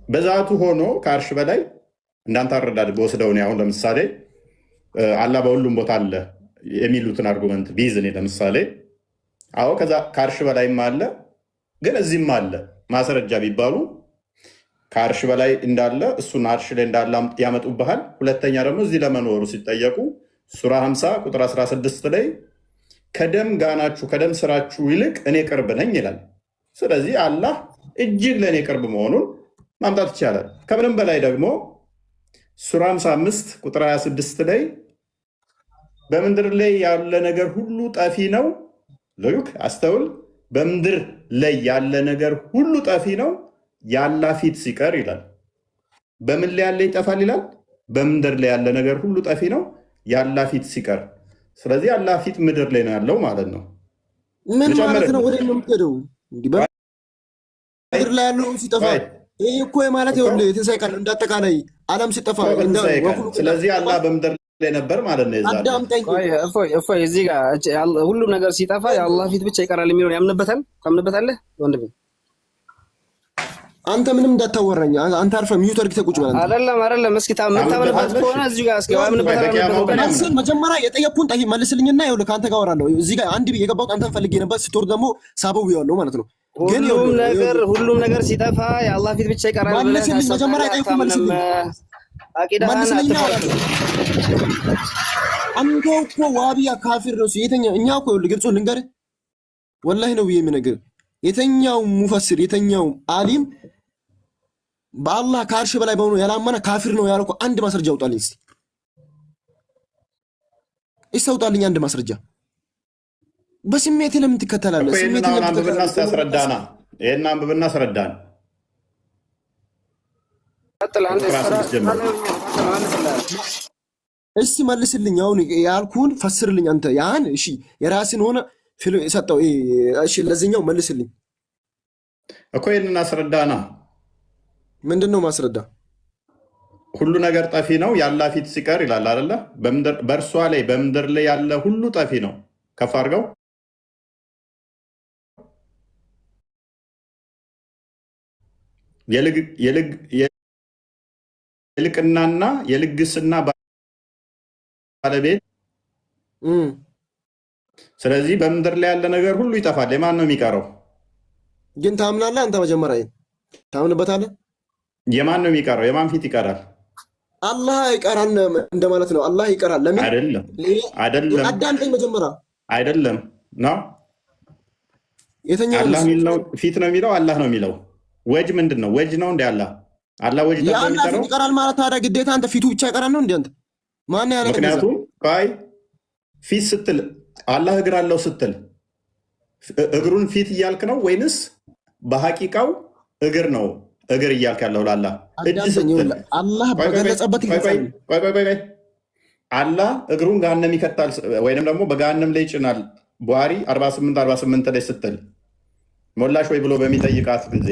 በዛቱ ሆኖ ከአርሽ በላይ እንዳንተ አረዳድ በወስደው ነው። አሁን ለምሳሌ አላህ በሁሉም ቦታ አለ የሚሉትን አርጉመንት ቢይዝ እኔ ለምሳሌ አዎ ከዛ ከአርሽ በላይም አለ ግን እዚህም አለ ማስረጃ ቢባሉ ከአርሽ በላይ እንዳለ እሱን አርሽ ላይ እንዳለ ያመጡብሃል። ሁለተኛ ደግሞ እዚህ ለመኖሩ ሲጠየቁ ሱራ 50 ቁጥር 16 ላይ ከደም ጋናችሁ ከደም ስራችሁ ይልቅ እኔ ቅርብ ነኝ ይላል። ስለዚህ አላህ እጅግ ለእኔ ቅርብ መሆኑን ማምጣት ይቻላል። ከምንም በላይ ደግሞ ሱራ 55 ቁጥር 26 ላይ በምድር ላይ ያለ ነገር ሁሉ ጠፊ ነው። ለዩክ አስተውል። በምድር ላይ ያለ ነገር ሁሉ ጠፊ ነው የአላህ ፊት ሲቀር ይላል። በምን ላይ ያለ ይጠፋል ይላል? በምድር ላይ ያለ ነገር ሁሉ ጠፊ ነው የአላህ ፊት ሲቀር። ስለዚህ አላህ ፊት ምድር ላይ ነው ያለው ማለት ነው። ምን ማለት ነው? ወደ ነው የምትሄደው? ምድር ላይ ያለው ሲጠፋ ይሄ እኮ ማለት ይኸውልህ ትንሣኤ ቀን እንዳጠቃላይ ዓለም ሲጠፋ ስለዚህ አላህ በምድር ነበር ማለት ነው። ይዛል እፎይ እዚህ ጋር ሁሉም ነገር ሲጠፋ የአላህ ፊት ብቻ ይቀራል የሚለውን ያምንበታል። ታምንበታለህ ወንድሜ? አንተ ምንም እንዳታወራኝ። አንተ አርፈህ ሚዩት አድርገህ ቁጭ በል። አይደለም እስኪ ታምንበት ከሆነ እዚህ ጋር እስኪ አምንበታለህ። መጀመሪያ የጠየቅኩህን ጠይቅ መልስልኝና ይኸውልህ ከአንተ ጋር አወራለሁ። እዚህ ጋር አንድ የገባሁት አንተን ፈልጌ ነበር። ስትወርድ ደግሞ ሳበው ያለው ማለት ነው። ሁሉም ነገር ሲጠፋ የአላህ ፊት ብቻ ይቀራል ብለህ መልስልኝ። መጀመሪያ የጠየቅኩህን መልስልኝ። መልስልኝ። አንተ እኮ ዋቢያ ካፊር ነው። የተኛው እኛ እኮ ይኸውልህ ግልጹን ልንገርህ ወላሂ ነው ብዬ የምነግርህ የተኛው ሙፈሲር የተኛው አሊም በአላህ ከአርሽ በላይ በሆነ ያላመነ ካፊር ነው ያለው አንድ ማስረጃ አውጣልኝ እስቲ። ይሰውጣልኝ አንድ ማስረጃ። በስሜት ለምን ትከተላለህ? ስሜት ለምን ትከተላለህ? ይሄን አንብብና አስረዳን። እስቲ መልስልኝ። አሁን ያልኩህን ፈስርልኝ አንተ ያን። እሺ የራስን ሆነ ሰጠው። እሺ ለዚህኛው መልስልኝ እኮ ይሄንን አስረዳና። ምንድነው ማስረዳ? ሁሉ ነገር ጠፊ ነው የአላህ ፊት ሲቀር ይላል አይደለ? በእርሷ ላይ በምድር ላይ ያለ ሁሉ ጠፊ ነው። ከፍ አድርገው። የልቅናና የልግስና ባለቤት። ስለዚህ በምድር ላይ ያለ ነገር ሁሉ ይጠፋል። የማን ነው የሚቀረው? ግን ታምናለህ አንተ? መጀመሪያ ታምንበታለህ? የማን ነው የሚቀረው? የማን ፊት ይቀራል? አላህ ይቀራል እንደማለት ነው። አላህ ይቀራል። ለምን? አይደለም። አዳምጠኝ መጀመሪያ። አይደለም ነው የተኛው አላህ የሚለው ፊት ነው የሚለው አላህ ነው የሚለው። ወጅ ምንድን ነው? ወጅ ነው እንደ አላህ ወጅ ፊት ይቀራል ማለት ታዲያ ግዴታ አንተ ፊቱ ብቻ ይቀራል ነው እንደ አንተ ማን ያለ? ምክንያቱም ፊት ስትል አላህ እግር አለው ስትል እግሩን ፊት እያልክ ነው ወይንስ በሐቂቃው እግር ነው እግር እያልክ ያለው? ለአላህ እጅ ስትል አላህ በገለጸበት አላህ እግሩን ገሃነም ይከታል ወይንም ደግሞ በገሃነም ላይ ይጭናል ቡሃሪ 48 ላይ ስትል ሞላሽ ወይ ብሎ በሚጠይቃት ጊዜ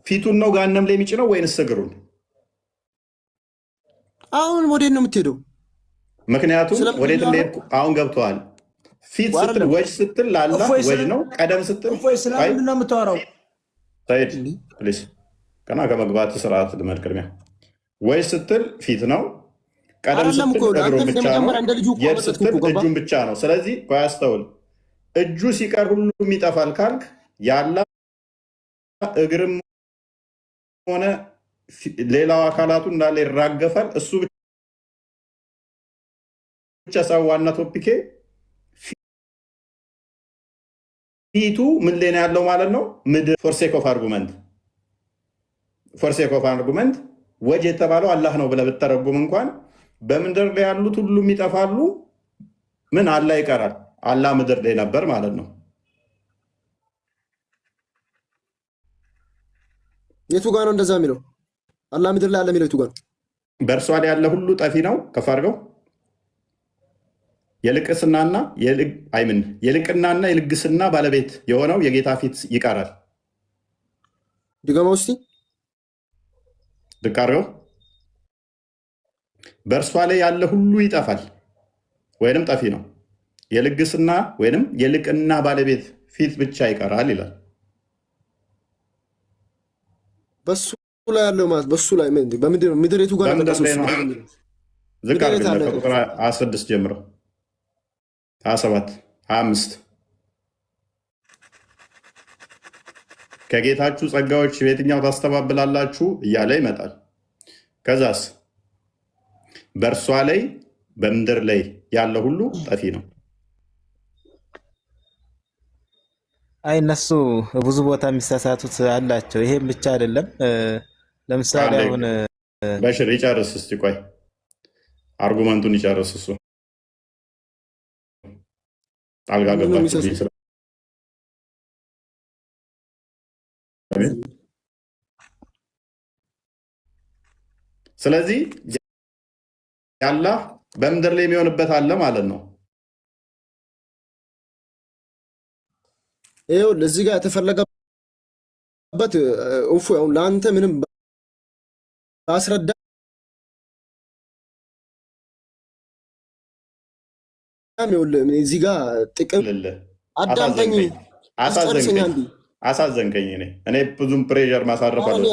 ፊቱን ነው ገሃነም ላይ የሚጭነው ወይንስ እግሩን? አሁን ወዴት ነው የምትሄደው? ምክንያቱም ወዴት እንደሄድኩ አሁን ገብተዋል። ፊት ስትል ወጅ ስትል ለአላህ ወጅ ነው። ቀደም ስትል ስለምንድን ነው የምታወራው? ሰይድ ፕሊስ ገና ከመግባት ስርዓት ልመድ። ቅድሚያ ወጅ ስትል ፊት ነው። ቀደም ስትል እግሩን ብቻ ነው። የድ ስትል እጁን ብቻ ነው። ስለዚህ ያስተውል። እጁ ሲቀር ሁሉም ይጠፋል ካልክ የአላህ እግርም ሆነ ሌላው አካላቱ እንዳለ ይራገፋል። እሱ ብቻ ሰው ዋና ቶፒኬ ፊቱ ምን ላይ ነው ያለው ማለት ነው? ምድር ፎርሴክ ኦፍ አርጉመንት ወጅ የተባለው አላህ ነው ብለህ ብትተረጉም እንኳን በምድር ላይ ያሉት ሁሉም ይጠፋሉ። ምን አላህ ይቀራል። አላህ ምድር ላይ ነበር ማለት ነው። የቱ ጋር ነው እንደዛ የሚለው? አላህ ምድር ላይ አለ የሚለው የቱ ጋር ነው? በእርሷ ላይ ያለ ሁሉ ጠፊ ነው። ከፍ አድርገው። የልቅናና የልግስና ባለቤት የሆነው የጌታ ፊት ይቀራል። ድገመው እስቲ። ልቅ አድርገው። በእርሷ ላይ ያለ ሁሉ ይጠፋል ወይንም ጠፊ ነው። የልግስና ወይንም የልቅና ባለቤት ፊት ብቻ ይቀራል ይላል። በሱ ላይ ያለው ማለት በሱ ላይ በምድር የቱ ጋር ነው? ዝቅ አድርገው ከቁጥር 16 ጀምሮ 27 25 ከጌታችሁ ጸጋዎች በየትኛው ታስተባብላላችሁ እያለ ይመጣል። ከዛስ በእርሷ ላይ በምድር ላይ ያለ ሁሉ ጠፊ ነው። አይ እነሱ ብዙ ቦታ የሚሳሳቱት አላቸው። ይሄም ብቻ አይደለም። ለምሳሌ አሁን በሽር ይጨርስ እስቲ፣ ቆይ አርጉመንቱን ይጨርስ እሱ አልጋ ገባችሁ። ስለዚህ ያላህ በምድር ላይ የሚሆንበት አለ ማለት ነው። ይኸው ለዚህ ጋር የተፈለገበት አሁን ለአንተ ምንም አስረዳ እዚህ ጋር ጥቅም አዳምጠኝ፣ አስጨርሰኛ እንዲ አሳዘንከኝ። እኔ ብዙም ፕሬዠር ማሳረፍ አለ።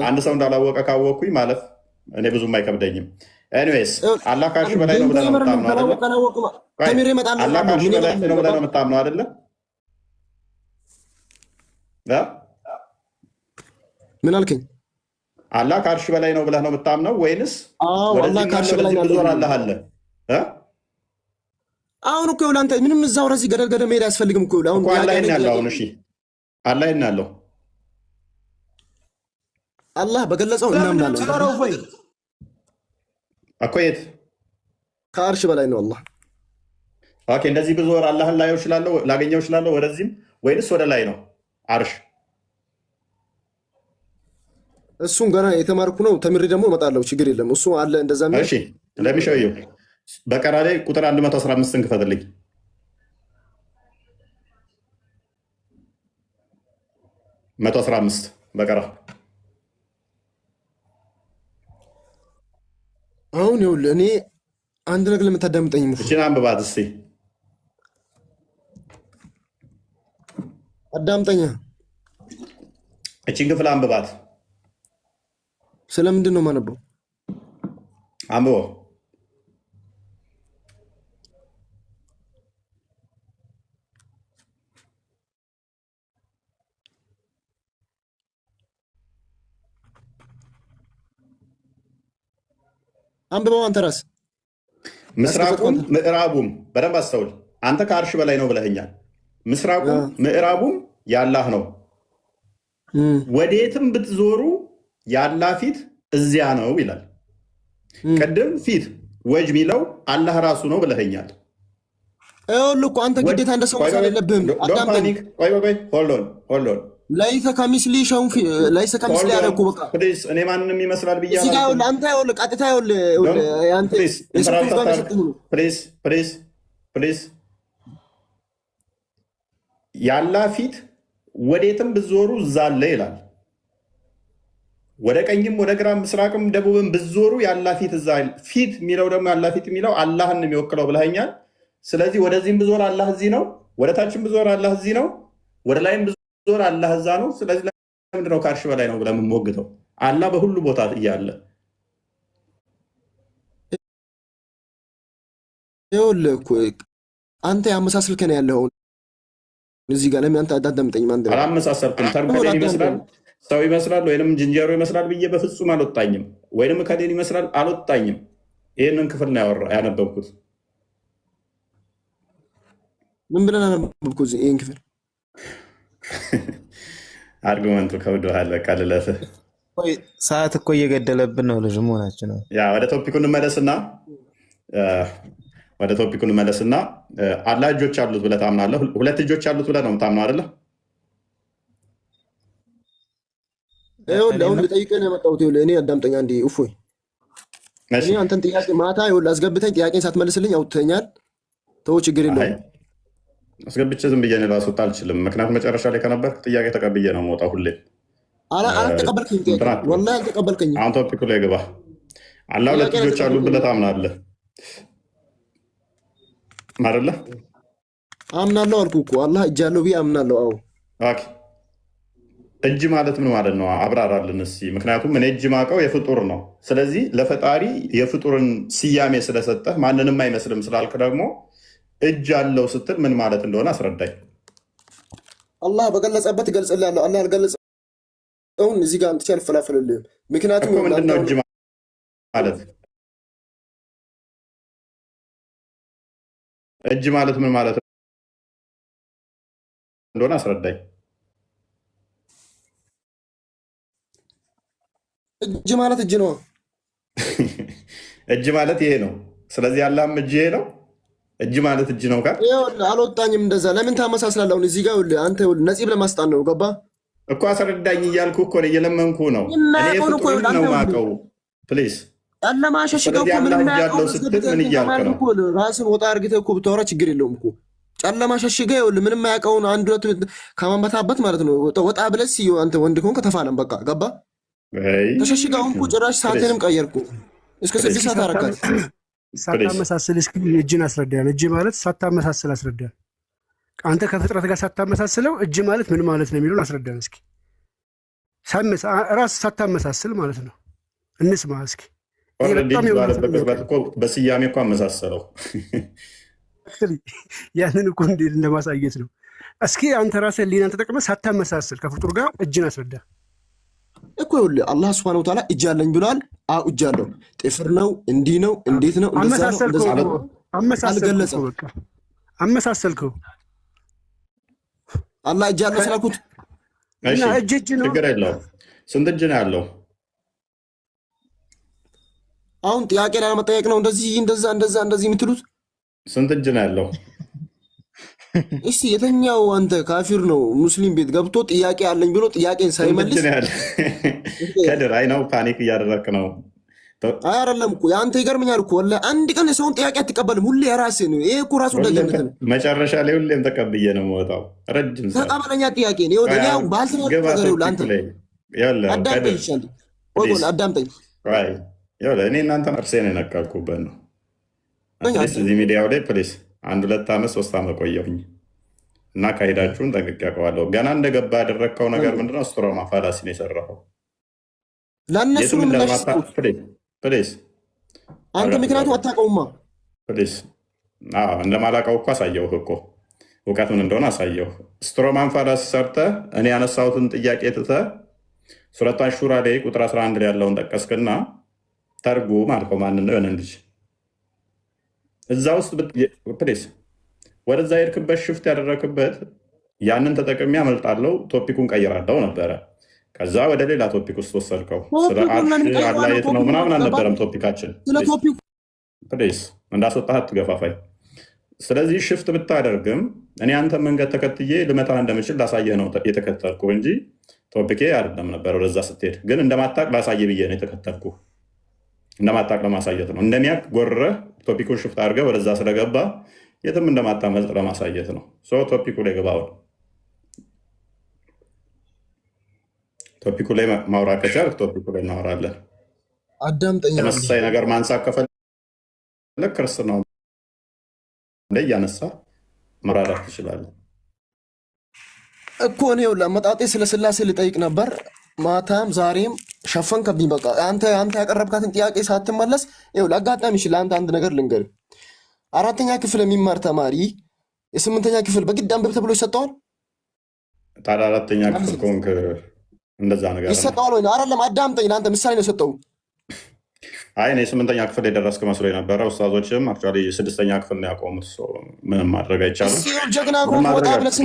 አንድ ሰው እንዳላወቀ ካወቅኩኝ ማለፍ እኔ ብዙም አይከብደኝም። ኤኒዌይስ አላህ ከአርሽ በላይ ነው ብለህ ነው የምታምነው አይደለ? አላህ ከአርሽ በላይ ነው ብለህ ነው የምታምነው አይደለ? ምን አልከኝ? አላህ ከአርሽ በላይ ነው ብለህ ነው የምታምነው ወይንስ ዞር አላህ አለ? አሁን እኮ ይኸውልህ አንተ ምንም እዛው ረዚህ ገደል ገደል መሄድ አያስፈልግም እኮ አሁን አላህ ያለው አሁን እሺ አላህ ያለው አላህ በገለጸው እናምናለን እኮ የት ከአርሽ በላይ ነው አላህ። ኦኬ እንደዚህ ብዙ ወር አላህን ላገኘው እችላለሁ ወደዚህም ወይንስ ወደ ላይ ነው አርሽ? እሱን ገና የተማርኩ ነው ተምሬ ደግሞ እመጣለሁ። ችግር የለም እሱ አለ እንደዛ ነው። እሺ ለሚሸየው በቀራ ላይ ቁጥር 115ን ክፈትልኝ። 115 በቀራ አሁን ይኸውልህ እኔ አንድ ነገር ለምታዳምጠኝ እቺን አንብባት እስቲ አዳምጠኛ። እቺን ክፍል አንብባት። ስለምንድን ነው የማነበው? አንብበው። አንብበው አንተ ራስህ። ምስራቁም ምዕራቡም በደንብ አስተውል። አንተ ከአርሽ በላይ ነው ብለኸኛል። ምስራቁም ምዕራቡም ያላህ ነው። ወዴትም ብትዞሩ ያላህ ፊት እዚያ ነው ይላል። ቅድም ፊት ወጅ ሚለው አላህ ራሱ ነው ብለኸኛል። ይኸውልህ እኮ አንተ ግዴታ እንደ ሰው መሳል የለብህም። ሆልዶን ላይሰ ከሚስሊ ሸውን ላይሰ ከሚስሊ ያደረኩ በቃ እኔ ማንንም ይመስላል ብያለሁ። እዚህ ጋር ይኸውልህ አንተ ይኸውልህ ቀጥታ ይኸውልህ አንተ ፕሊዝ ያላህ ፊት ወዴትም ብትዞሩ እዛ አለ ይላል። ወደ ቀኝም ወደ ግራም ምስራቅም ደቡብም ብትዞሩ ያላህ ፊት እዛ። ፊት የሚለው ደግሞ ያላህ ፊት የሚለው አላህን የሚወክለው ብለኸኛል። ስለዚህ ወደዚህም ብዞር አላህ እዚህ ነው፣ ወደ ታችም ብዞር አላህ እዚህ ነው፣ ወደ ላይም ብዞር አላህ እዛ ነው። ስለዚህ ለምንድን ነው ከአርሽ በላይ ነው ብለህ የምንሞግተው? አላህ በሁሉ ቦታ እያለ ይኸውልህ እኮ አንተ ያመሳስልከ ነው ያለው እዚህ ጋር። ለምን አንተ አዳምጠኝ? ማን ደረሰ? አላመሳሰልኩም። ተርኮሌን ይመስላል ሰው ይመስላል ወይንም ዝንጀሮ ይመስላል ብዬ በፍጹም አልወጣኝም። ወይንም ከሌን ይመስላል አልወጣኝም። ይህንን ክፍል ነው ያነበብኩት። ምን ብለን አነበብኩት? ይህን ክፍል አርጉመንቱ ከብዶሃል። በቃ ልለፍህ። ሰዓት እኮ እየገደለብን ነው። ልጅ መሆናችን ነው። ወደ ቶፒኩ እንመለስና አላህ እጆች አሉት ብለህ ታምናለህ? ሁለት እጆች አሉት ብለህ ነው የምታምነው አይደለ? አሁን ልጠይቅህ ነው የመጣሁት። እኔ አዳምጠኛ እንዲ እፎይ። እኔ አንተን ጥያቄ ማታ አስገብተኝ ጥያቄን ሳትመልስልኝ አውጥተኛል። ተው ችግር የለውም። አስገብቼ ዝም ብዬ ላስወጣ አልችልም። ምክንያቱም መጨረሻ ላይ ከነበር ጥያቄ ተቀብዬ ነው የምወጣው ሁሌ። አልተቀበልከኝም። ወላሂ አልተቀበልከኝም። አሁን ቶፒኩ ላይ ግባ። አላህ ሁለት እጆች አሉት ብለህ ታምናለህ አይደለ? አምናለሁ አልኩህ እኮ አላህ እጅ አለው ብዬ አምናለሁ። አዎ እጅ ማለት ምን ማለት ነው? አብራራልን እስኪ። ምክንያቱም እኔ እጅ ማውቀው የፍጡር ነው። ስለዚህ ለፈጣሪ የፍጡርን ስያሜ ስለሰጠህ ማንንም አይመስልም ስላልክ ደግሞ እጅ አለው ስትል ምን ማለት እንደሆነ አስረዳኝ። አላህ በገለጸበት እገልጽልሃለሁ። አላህ ያልገለጸውን እዚህ ጋር አምጥቼ አልፈላፈልልህም። ምክንያቱም ምንድን ነው እጅ ማለት? እጅ ማለት ምን ማለት እንደሆነ አስረዳኝ። እጅ ማለት እጅ ነው። እጅ ማለት ይሄ ነው። ስለዚህ አላህም እጅ ይሄ ነው። እጅ ማለት እጅ ነው። አልወጣኝም እንደዛ። ለምን ታመሳስላለህ? አሁን እዚህ ጋር አንተ ነፂብ ለማስጣን ነው። ገባ እኮ አስረዳኝ እያልኩ እኮ እየለመንኩ ነው። እኔ ፍጡርን ነው የማውቀው። ፕሊዝ ጨለማሸሽገው ያለው ስትል ምን እያልክ ነው? ራስን ወጣ አድርገህ እኮ ብታወራ ችግር የለውም እኮ። ጨለማ ሸሽገህ ይኸውልህ ምንም የማያውቀውን አንድ ሁለት ከማንበታበት ማለት ነው። ወጣ ብለህ አንተ ወንድ ከሆንክ ተፋለም። በቃ ገባ ተሸሽገህ። አሁን እኮ ጭራሽ ሰዓትንም ቀየርኩ። እስከ 6 ሰዓት አረካት። ሳታመሳስል እስኪ እጅን አስረዳን። እጅ ማለት ሳታመሳስል አስረዳን። አንተ ከፍጥረት ጋር ሳታመሳስለው እጅ ማለት ምን ማለት ነው የሚለውን አስረዳን እስኪ። ራስ ሳታመሳስል ማለት ነው። እንስማ እስኪ። በስያሜ እኮ አመሳሰለው። ያንን እኮ እንዴት እንደማሳየት ነው። እስኪ አንተ ራስህ ሊናን ተጠቅመህ ሳታመሳስል ከፍጡር ጋር እጅን አስረዳ እኮ። ይኸውልህ አላህ ሱብሓነሁ ወተዓላ እጅ አለኝ ብሏል። አዎ እጅ አለው። ጥፍር ነው፣ እንዲህ ነው፣ እንዴት ነው? አመሳሰልከው። በቃ አመሳሰልከው። አላህ እጅ አለው ስላልኩት እና እጅ ነው። ችግር የለውም። ስንት እጅ ነው ያለው? አሁን ጥያቄ ላለመጠየቅ ነው እንደዚህ እንደዚህ የምትሉት? ስንት እጅ ነው ያለው? እስቲ የተኛው አንተ ካፊር ነው ሙስሊም ቤት ገብቶ ጥያቄ አለኝ ብሎ ጥያቄን ሳይመልስ ከድር አይ ነው ፓኒክ እያደረክ ነው። አይ አይደለም እኮ የአንተ ይገርመኛል እኮ ወላሂ አንድ ቀን የሰውን ጥያቄ አትቀበልም። ሁሌ የራስህ ነው። ይሄ እኮ ራሱ ደግነት ነው። መጨረሻ ላይ ሁሌም ተቀብዬ ነው የምወጣው። ረጅም ተቀበለኛ ጥያቄ ነው። ይኸውልህ ያው ባልተናገር ነገር ይኸውልህ አንተ አዳምጠኝ ይሻል ወይ አዳምጠኝ። ይኸውልህ እኔ እናንተን እርሴን የነቀልኩበት ነው። እዚህ ሚዲያው ላይ ፕሊስ 1 2 ዓመት 3 ዓመት ቆየሁኝ እና ካሄዳችሁን ጠንቅቄ አውቀዋለሁ። ገና እንደገባ ያደረግከው ነገር ምንድነው? ስትሮማ ፋላሲ ነው የሰራኸው። ለእነሱ ፕሊስ አንተ ምክንያቱም አታውቀውማ። ፕሊስ እንደማላውቀው እኮ አሳየሁህ እኮ እውቀት ምን እንደሆነ አሳየሁ። ስትሮማን ፋላሲ ሰርተህ እኔ ያነሳሁትን ጥያቄ ትተህ ሱረቱ አሹራ ላይ ቁጥር 11 ላይ ያለውን ጠቀስክና ተርጉም አልከው። ማንን ነው? የሆነን ልጅ እዛ ውስጥ ፕሊስ ወደዛ የሄድክበት ሽፍት ያደረክበት ያንን ተጠቅሜ አመልጣለሁ ቶፒኩን ቀይራለሁ ነበረ። ከዛ ወደ ሌላ ቶፒክ ውስጥ ወሰድከው። ስለ አላየት ነው ምናምን አልነበረም ቶፒካችን። ፕሊስ እንዳስወጣህ አትገፋፋኝ። ስለዚህ ሽፍት ብታደርግም እኔ አንተ መንገድ ተከትዬ ልመታ እንደምችል ላሳየህ ነው የተከተልኩ እንጂ ቶፒኬ አይደለም ነበር። ወደዛ ስትሄድ ግን እንደማታቅ ላሳየ ብዬ ነው የተከተልኩ። እንደማታቅ ለማሳየት ነው። እንደሚያቅ ጎርረህ ቶፒኩን ሽፍት አድርገህ ወደዛ ስለገባ የትም እንደማታመልጥ ለማሳየት ነው። ቶፒኩ ላይ ግባው። ቶፒኩ ላይ ማውራት ከቻልክ ቶፒኩ ላይ እናወራለን። አዳምጠኝ። ተመሳሳይ ነገር ማንሳት ከፈለግ ክርስትናው ላይ እያነሳ መራራት ትችላለህ እኮ። እኔ ለመጣጤ ስለ ስላሴ ልጠይቅ ነበር ማታም ዛሬም ሸፈንከብኝ። በቃ አንተ ያቀረብካትን ጥያቄ ሳትመለስ ለአጋጣሚ ለአንተ አንድ ነገር ልንገር። 4ኛ ክፍል የሚማር ተማሪ የ8ኛ ክፍል በግድ አንብብ ተብሎ ይሰጠዋል? ታዲያ 4ኛ ክፍል ከሆንክ እንደዛ ነገር ይሰጠዋል ወይ? አይደለም አዳምጠኝ። ለአንተ ምሳሌ ነው የሰጠው። አይ እኔ 8ኛ ክፍል የደረስክ መስሎ የነበረ። ኡስታዞችም አክቹዋሊ 6ኛ ክፍል ነው ያቆሙት። ምንም ማድረግ አይቻልም። ጀግና ወጣ ብለህ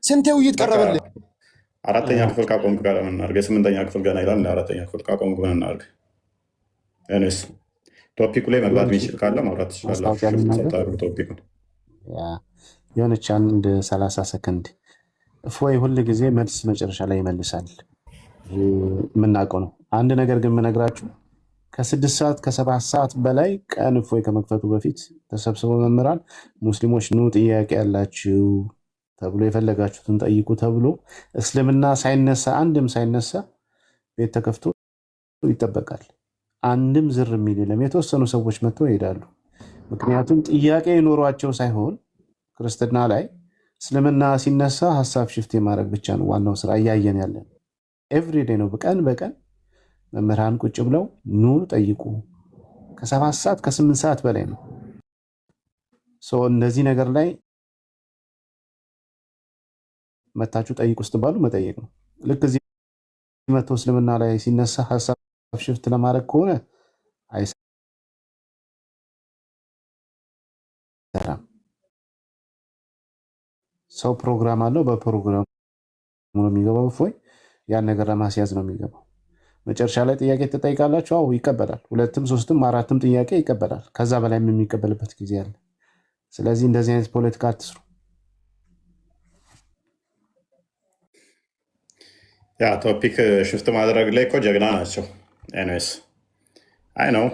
ስንቴ ውይይት ቀረበልህ? 4ኛ ክፍል ካቆምክ ጋር ምን እናድርግ? 8ኛ ክፍል ገና ይላል። 4ኛ ክፍል ካቆምክ ምን እናድርግ? እኔስ ቶፒኩ ላይ መግባት የሚችል ካለ ማውራት ትችላለህ። ቶፒኩን የሆነች አንድ 30 ሰከንድ እፎይ ሁል ጊዜ መልስ መጨረሻ ላይ ይመልሳል። የምናውቀው ነው። አንድ ነገር ግን የምነግራችሁ ከ6 ሰዓት ከ7 ሰዓት በላይ ቀን እፎይ ከመክፈቱ በፊት ተሰብስበው መምህራን ሙስሊሞች ኑ ጥያቄ ያላችሁ ተብሎ የፈለጋችሁትን ጠይቁ ተብሎ እስልምና ሳይነሳ አንድም ሳይነሳ ቤት ተከፍቶ ይጠበቃል። አንድም ዝር የሚል የለም። የተወሰኑ ሰዎች መጥተው ይሄዳሉ። ምክንያቱም ጥያቄ ይኖሯቸው ሳይሆን ክርስትና ላይ እስልምና ሲነሳ ሀሳብ ሽፍት የማድረግ ብቻ ነው ዋናው ስራ። እያየን ያለን ኤቭሪዴ ነው። በቀን መምህራን ቁጭ ብለው ኑ ጠይቁ። ከ7 ሰዓት ከ8 ሰዓት በላይ ነው። እነዚህ ነገር ላይ መታችሁ ጠይቁ ስትባሉ መጠየቅ ነው። ልክ እዚህ መጥቶ እስልምና ላይ ሲነሳ ሀሳብ ሽፍት ለማድረግ ከሆነ አይሰራም። ሰው ፕሮግራም አለው። በፕሮግራሙ ነው የሚገባው። እፎይ ያን ነገር ለማስያዝ ነው የሚገባው። መጨረሻ ላይ ጥያቄ ትጠይቃላችሁ። አዎ ይቀበላል። 2ም 3ም 4ም ጥያቄ ይቀበላል። ከዛ በላይም የሚቀበልበት ጊዜ አለ። ስለዚህ እንደዚህ አይነት ፖለቲካ አትስሩ። ያ ቶፒክ ሽፍት ማድረግ ላይ እኮ ጀግና ናቸው። ኤኒዌይስ አይ ነው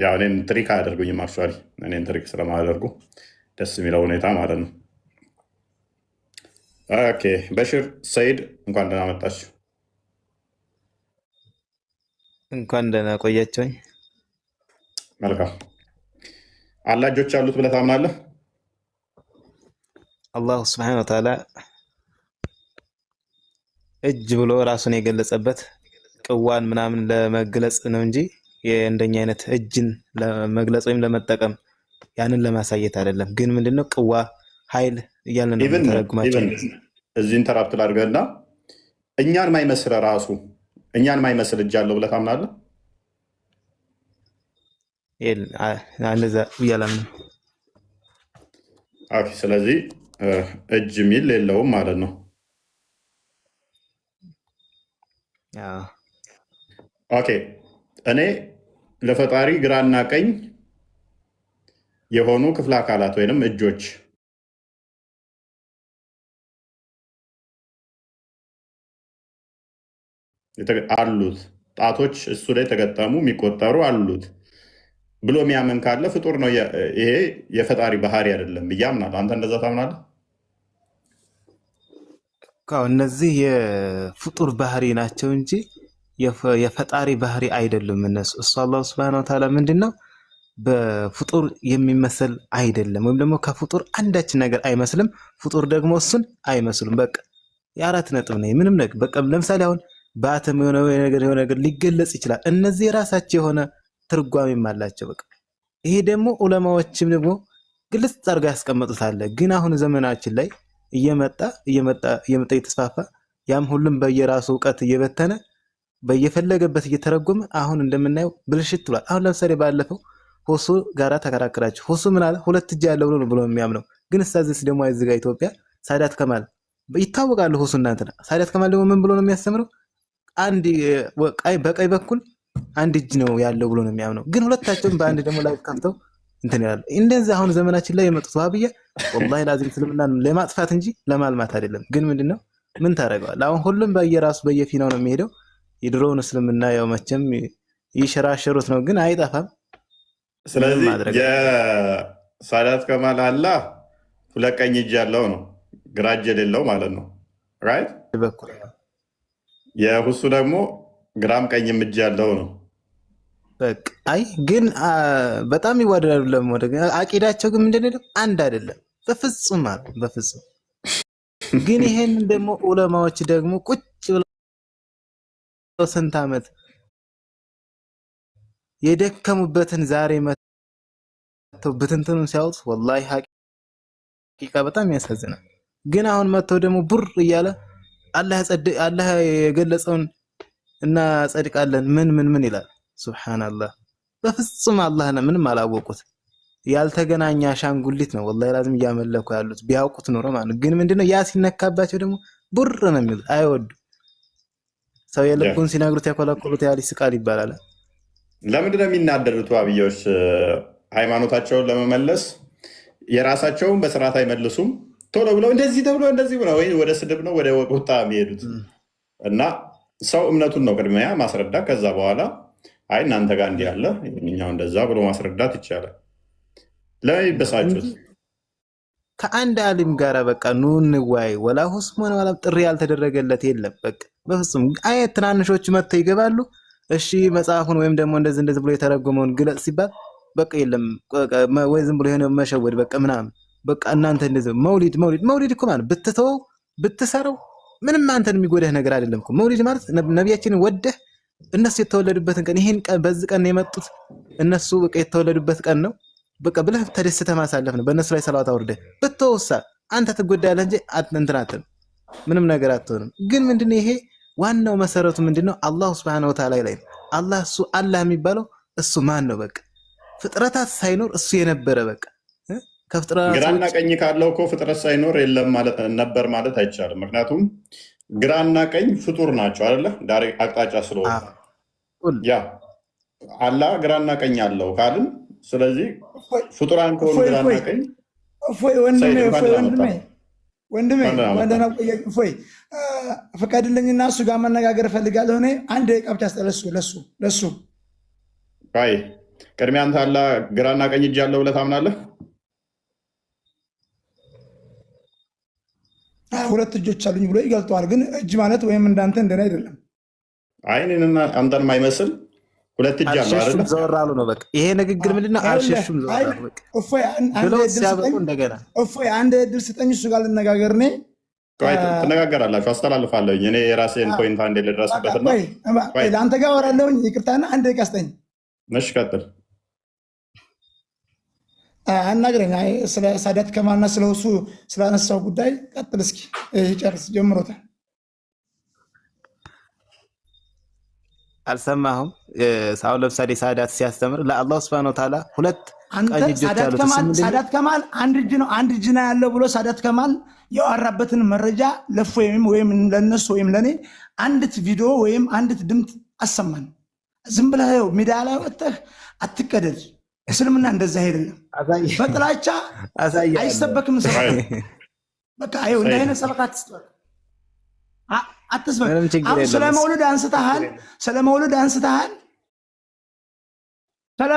ያው እኔን ትሪክ አያደርጉኝም። አክቹዋሊ እኔን ትሪክ ስለማያደርጉ ደስ የሚለው ሁኔታ ማለት ነው። ኦኬ በሽር ሰይድ እንኳን ደህና መጣችሁ። እንኳን ደህና ቆያቸውኝ። መልካም አላህ እጆች አሉት ብለህ ታምናለህ? አላሁ ስብሐነሁ ወተዓላ እጅ ብሎ ራሱን የገለጸበት ቅዋን ምናምን ለመግለጽ ነው እንጂ እንደኛ አይነት እጅን ለመግለጽ ወይም ለመጠቀም ያንን ለማሳየት አይደለም። ግን ምንድነው ቅዋ ኃይል እያልን ነው ተረጉማቸው። እዚህ ኢንተራፕት ላድርገህና እኛን ማይመስል ራሱ እኛን ማይመስል እጅ አለው ብለህ ታምናለህ? እንደዛ እያለም ነው። ኦኬ፣ ስለዚህ እጅ የሚል የለውም ማለት ነው። ኦኬ፣ እኔ ለፈጣሪ ግራና ቀኝ የሆኑ ክፍለ አካላት ወይንም እጆች አሉት፣ ጣቶች እሱ ላይ ተገጠሙ የሚቆጠሩ አሉት ብሎ የሚያምን ካለ ፍጡር ነው። ይሄ የፈጣሪ ባህሪ አይደለም ብዬ አምናለሁ። አንተ እንደዛ ታምናለህ? እነዚህ የፍጡር ባህሪ ናቸው እንጂ የፈጣሪ ባህሪ አይደሉም እነሱ። እሱ አላሁ ሱብሓነሁ ወተዓላ ምንድነው በፍጡር የሚመስል አይደለም፣ ወይም ደግሞ ከፍጡር አንዳች ነገር አይመስልም። ፍጡር ደግሞ እሱን አይመስሉም። በቃ የአራት ነጥብ ነው። ምንም ነገር በቃ ለምሳሌ አሁን በአተም የሆነ ነገር ሊገለጽ ይችላል። እነዚህ የራሳቸው የሆነ ትርጓሜም አላቸው። በቃ ይሄ ደግሞ ዑለማዎችም ደግሞ ግልጽ አድርገው ያስቀመጡታል። ግን አሁን ዘመናችን ላይ እየመጣ እየተስፋፋ ያም ሁሉም በየራሱ እውቀት እየበተነ በየፈለገበት እየተረጎመ አሁን እንደምናየው ብልሽት ብሏል። አሁን ለምሳሌ ባለፈው ሁሱ ጋራ ተከራከራችሁ። ሁሱ ምን አለ? ሁለት እጅ ያለው ብሎ የሚያምነው ግን እስታዚስ ደግሞ አይዝጋ ኢትዮጵያ ሳዳት ከማል ይታወቃሉ። ሁሱ እናንተና ሳዳት ከማል ደግሞ ምን ብሎ ነው የሚያስተምረው? አንድ በቀኝ በኩል አንድ እጅ ነው ያለው ብሎ ነው የሚያምነው። ግን ሁለታቸውም በአንድ ደግሞ ላይ ከፍተው እንትን ይላሉ። እንደዚህ አሁን ዘመናችን ላይ የመጡት ዋህብያ ወላሂ ላዚም እስልምና ለማጥፋት እንጂ ለማልማት አይደለም። ግን ምንድነው ምን ታደርገዋል? አሁን ሁሉም በየራሱ በየፊናው ነው የሚሄደው። የድሮውን እስልምና ያው መቼም ይሸራሸሩት ነው፣ ግን አይጠፋም። ስለዚህ የሳዳት ከማል አላህ ሁለት ቀኝ እጅ ያለው ነው፣ ግራ እጅ የሌለው ማለት ነው። ራይት። የሁሱ ደግሞ ግራም ቀኝም እጅ ያለው ነው። በቃ አይ ግን በጣም ይዋደዳሉ። ለሞደ አቂዳቸው ግን ምንድነው አንድ አይደለም በፍጹም ማለት በፍጹም። ግን ይሄን ደግሞ ዑለማዎች ደግሞ ቁጭ ብለው ስንት ዓመት የደከሙበትን ዛሬ መተው ብትንትኑን ሲያወጡ ወላሂ ሐቂቃ በጣም ያሳዝናል። ግን አሁን መተው ደግሞ ቡር እያለ አላህ የገለጸውን እና ጸድቃለን ምን ይላል። ሱብሃንአላህ በፍጹም አላህ ምንም አላወቁት። ያልተገናኘ አሻንጉሊት ነው ወላሂ ላዝም እያመለኩ ያሉት ቢያውቁት ኖሮ ማለት። ግን ምንድነው ያ ሲነካባቸው ደግሞ ቡር ነው የሚሉት። አይወዱ ሰው የልቡን ሲነግሩት ያኮለኮሉት ያህል ይስቃል ይባላል። ለምንድን ነው የሚናደዱት ዋህብያዎች? ሃይማኖታቸውን ለመመለስ የራሳቸውን በስርዓት አይመልሱም። ቶሎ ብለው እንደዚህ ተብሎ እንደዚህ ብለው ወይ ወደ ስድብ ነው ወደ ቁጣ የሚሄዱት። እና ሰው እምነቱን ነው ቅድሚያ ማስረዳት፣ ከዛ በኋላ አይ እናንተ ጋር እንዲህ ያለ እኛው እንደዛ ብሎ ማስረዳት ይቻላል። ለምን ይበሳጩት? ከአንድ አሊም ጋር በቃ ኑ እንዋይ፣ ወላ ሁስሞን ወላ ጥሪ ያልተደረገለት የለም። በቃ በፍጹም አየት ትናንሾች መጥተው ይገባሉ። እሺ መጽሐፉን ወይም ደግሞ እንደዚህ ብሎ የተረጎመውን ግለጽ ሲባል በቃ የለም ወይ ዝም ብሎ የሆነ መሸወድ በቃ ምናምን በቃ እናንተ እንደዚህ መውሊድ እኮ ማለት ብትተወው ብትሰረው ምንም አንተን የሚጎዳህ ነገር አይደለም እኮ። መውሊድ ማለት ነቢያችንን ወደህ እነሱ የተወለዱበትን ቀን ይሄን ቀን በዚህ ቀን የመጡት እነሱ በቃ የተወለዱበት ቀን ነው በቃ ብለህ ተደስተህ ማሳለፍ ነው። በእነሱ ላይ ሰላዋት አውርደህ ብትወውሳ አንተ ትጎዳለህ እንጂ እንትን ምንም ነገር አትሆንም። ግን ምንድነው ይሄ ዋናው መሰረቱ ምንድነው? አላህ ሱብሓነሁ ወተዓላ ላይ ነው። አላህ የሚባለው እሱ ማን ነው? በቃ ፍጥረታት ሳይኖር እሱ የነበረ በቃ ግራና ቀኝ ካለው እኮ ፍጥረት ሳይኖር የለም ነበር ማለት አይቻልም። ምክንያቱም ግራና ቀኝ ፍጡር ናቸው አይደለ? ዳይሬክት አቅጣጫ ስለሆነ ያ አላህ ግራና ቀኝ አለው ካልን፣ ስለዚህ ፍጡራን ከሆኑ ግራና ቀኝ ወንድሜ ወንደና ቆየኝ። እፎይ ፈቃድልኝና እሱ ጋር መነጋገር እፈልጋለሁ። እኔ አንድ ደቂቃ ብቻ ለሱ አይ ቅድሚያ አንተ አላህ ግራና ቀኝ እጅ ያለው ብለህ ታምናለህ? ሁለት እጆች አሉኝ ብሎ ይገልጠዋል። ግን እጅ ማለት ወይም እንዳንተ እንደኔ አይደለም። አይንና አንተን የማይመስል ሁለት እጅ አለው አይደል? ዘወር አሉ ነው በቃ። ይሄ ንግግር ምንድነው? አልሸሹም ዘወር አሉ በቃ ብለው ሲያበቁ እንደገና እፎይ አንድ እድል ስጠኝ፣ እሱ ጋር ልነጋገር። እኔ ትነጋገራላችሁ፣ አስተላልፋለሁኝ። እኔ የራሴን ፖይንት አንዴ ልድረስበት ነው። ለአንተ ጋር ወራለሁኝ። ይቅርታና አንድ ደቂቃ ስጠኝ። እሺ ቀጥል። አናግረኝ። ስለ ሳዳት ከማልና ስለሱ ስላነሳው ጉዳይ ቀጥል እስኪ። ጨርስ፣ ጀምሮታል። አልሰማሁም። አሁን ለምሳሌ ሳዳት ሲያስተምር ለአላህ ሱብሃነሁ ወተዓላ ሁለት ቀኝ እጆች አሉት። ሳዳት ከማል አንድ እጅ ነው አንድ እጅ ነው ያለው ብሎ ሳዳት ከማል ያወራበትን መረጃ ለፎይም ወይም ለነሱ ወይም ለኔ አንዲት ቪዲዮ ወይም አንዲት ድምፅ አሰማን። ዝም ብለህ ሜዳ ላይ ወጥተህ አትቀደድ። እስልምና እንደዛ አይደለም። በጥላቻ አይሰበክም። በቃ ይኸው እንደ አይነት ሰበካ አትስበክ። አሁን ስለ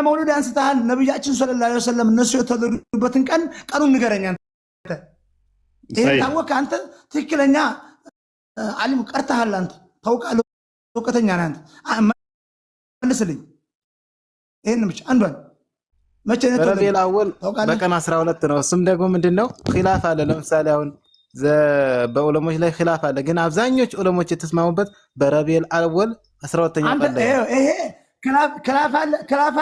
መውሊድ አንስተሃል። ነቢያችን ሰለላሁ ዐለይሂ ወሰለም እነሱ የተወለዱበትን ቀኑን ንገረኝ። አንተ ይሄን ታወቅህ? አንተ ትክክለኛ ዓሊም ቀርተሃል። አንተ ታውቃለህ፣ እውቀተኛ ነህ አንተ። መልስልኝ ይሄን ብቻ አንዷን። መቼ ነው ረቢዑል አወል? በቀን 12 ነው። እሱም ደግሞ ምንድነው ኺላፍ አለ። ለምሳሌ አሁን በዑለሞች ላይ ኺላፍ አለ፣ ግን አብዛኞቹ ዑለሞች የተስማሙበት በረቢዑል አወል 12ኛ ቀን ላይ ይሄ ክላፍ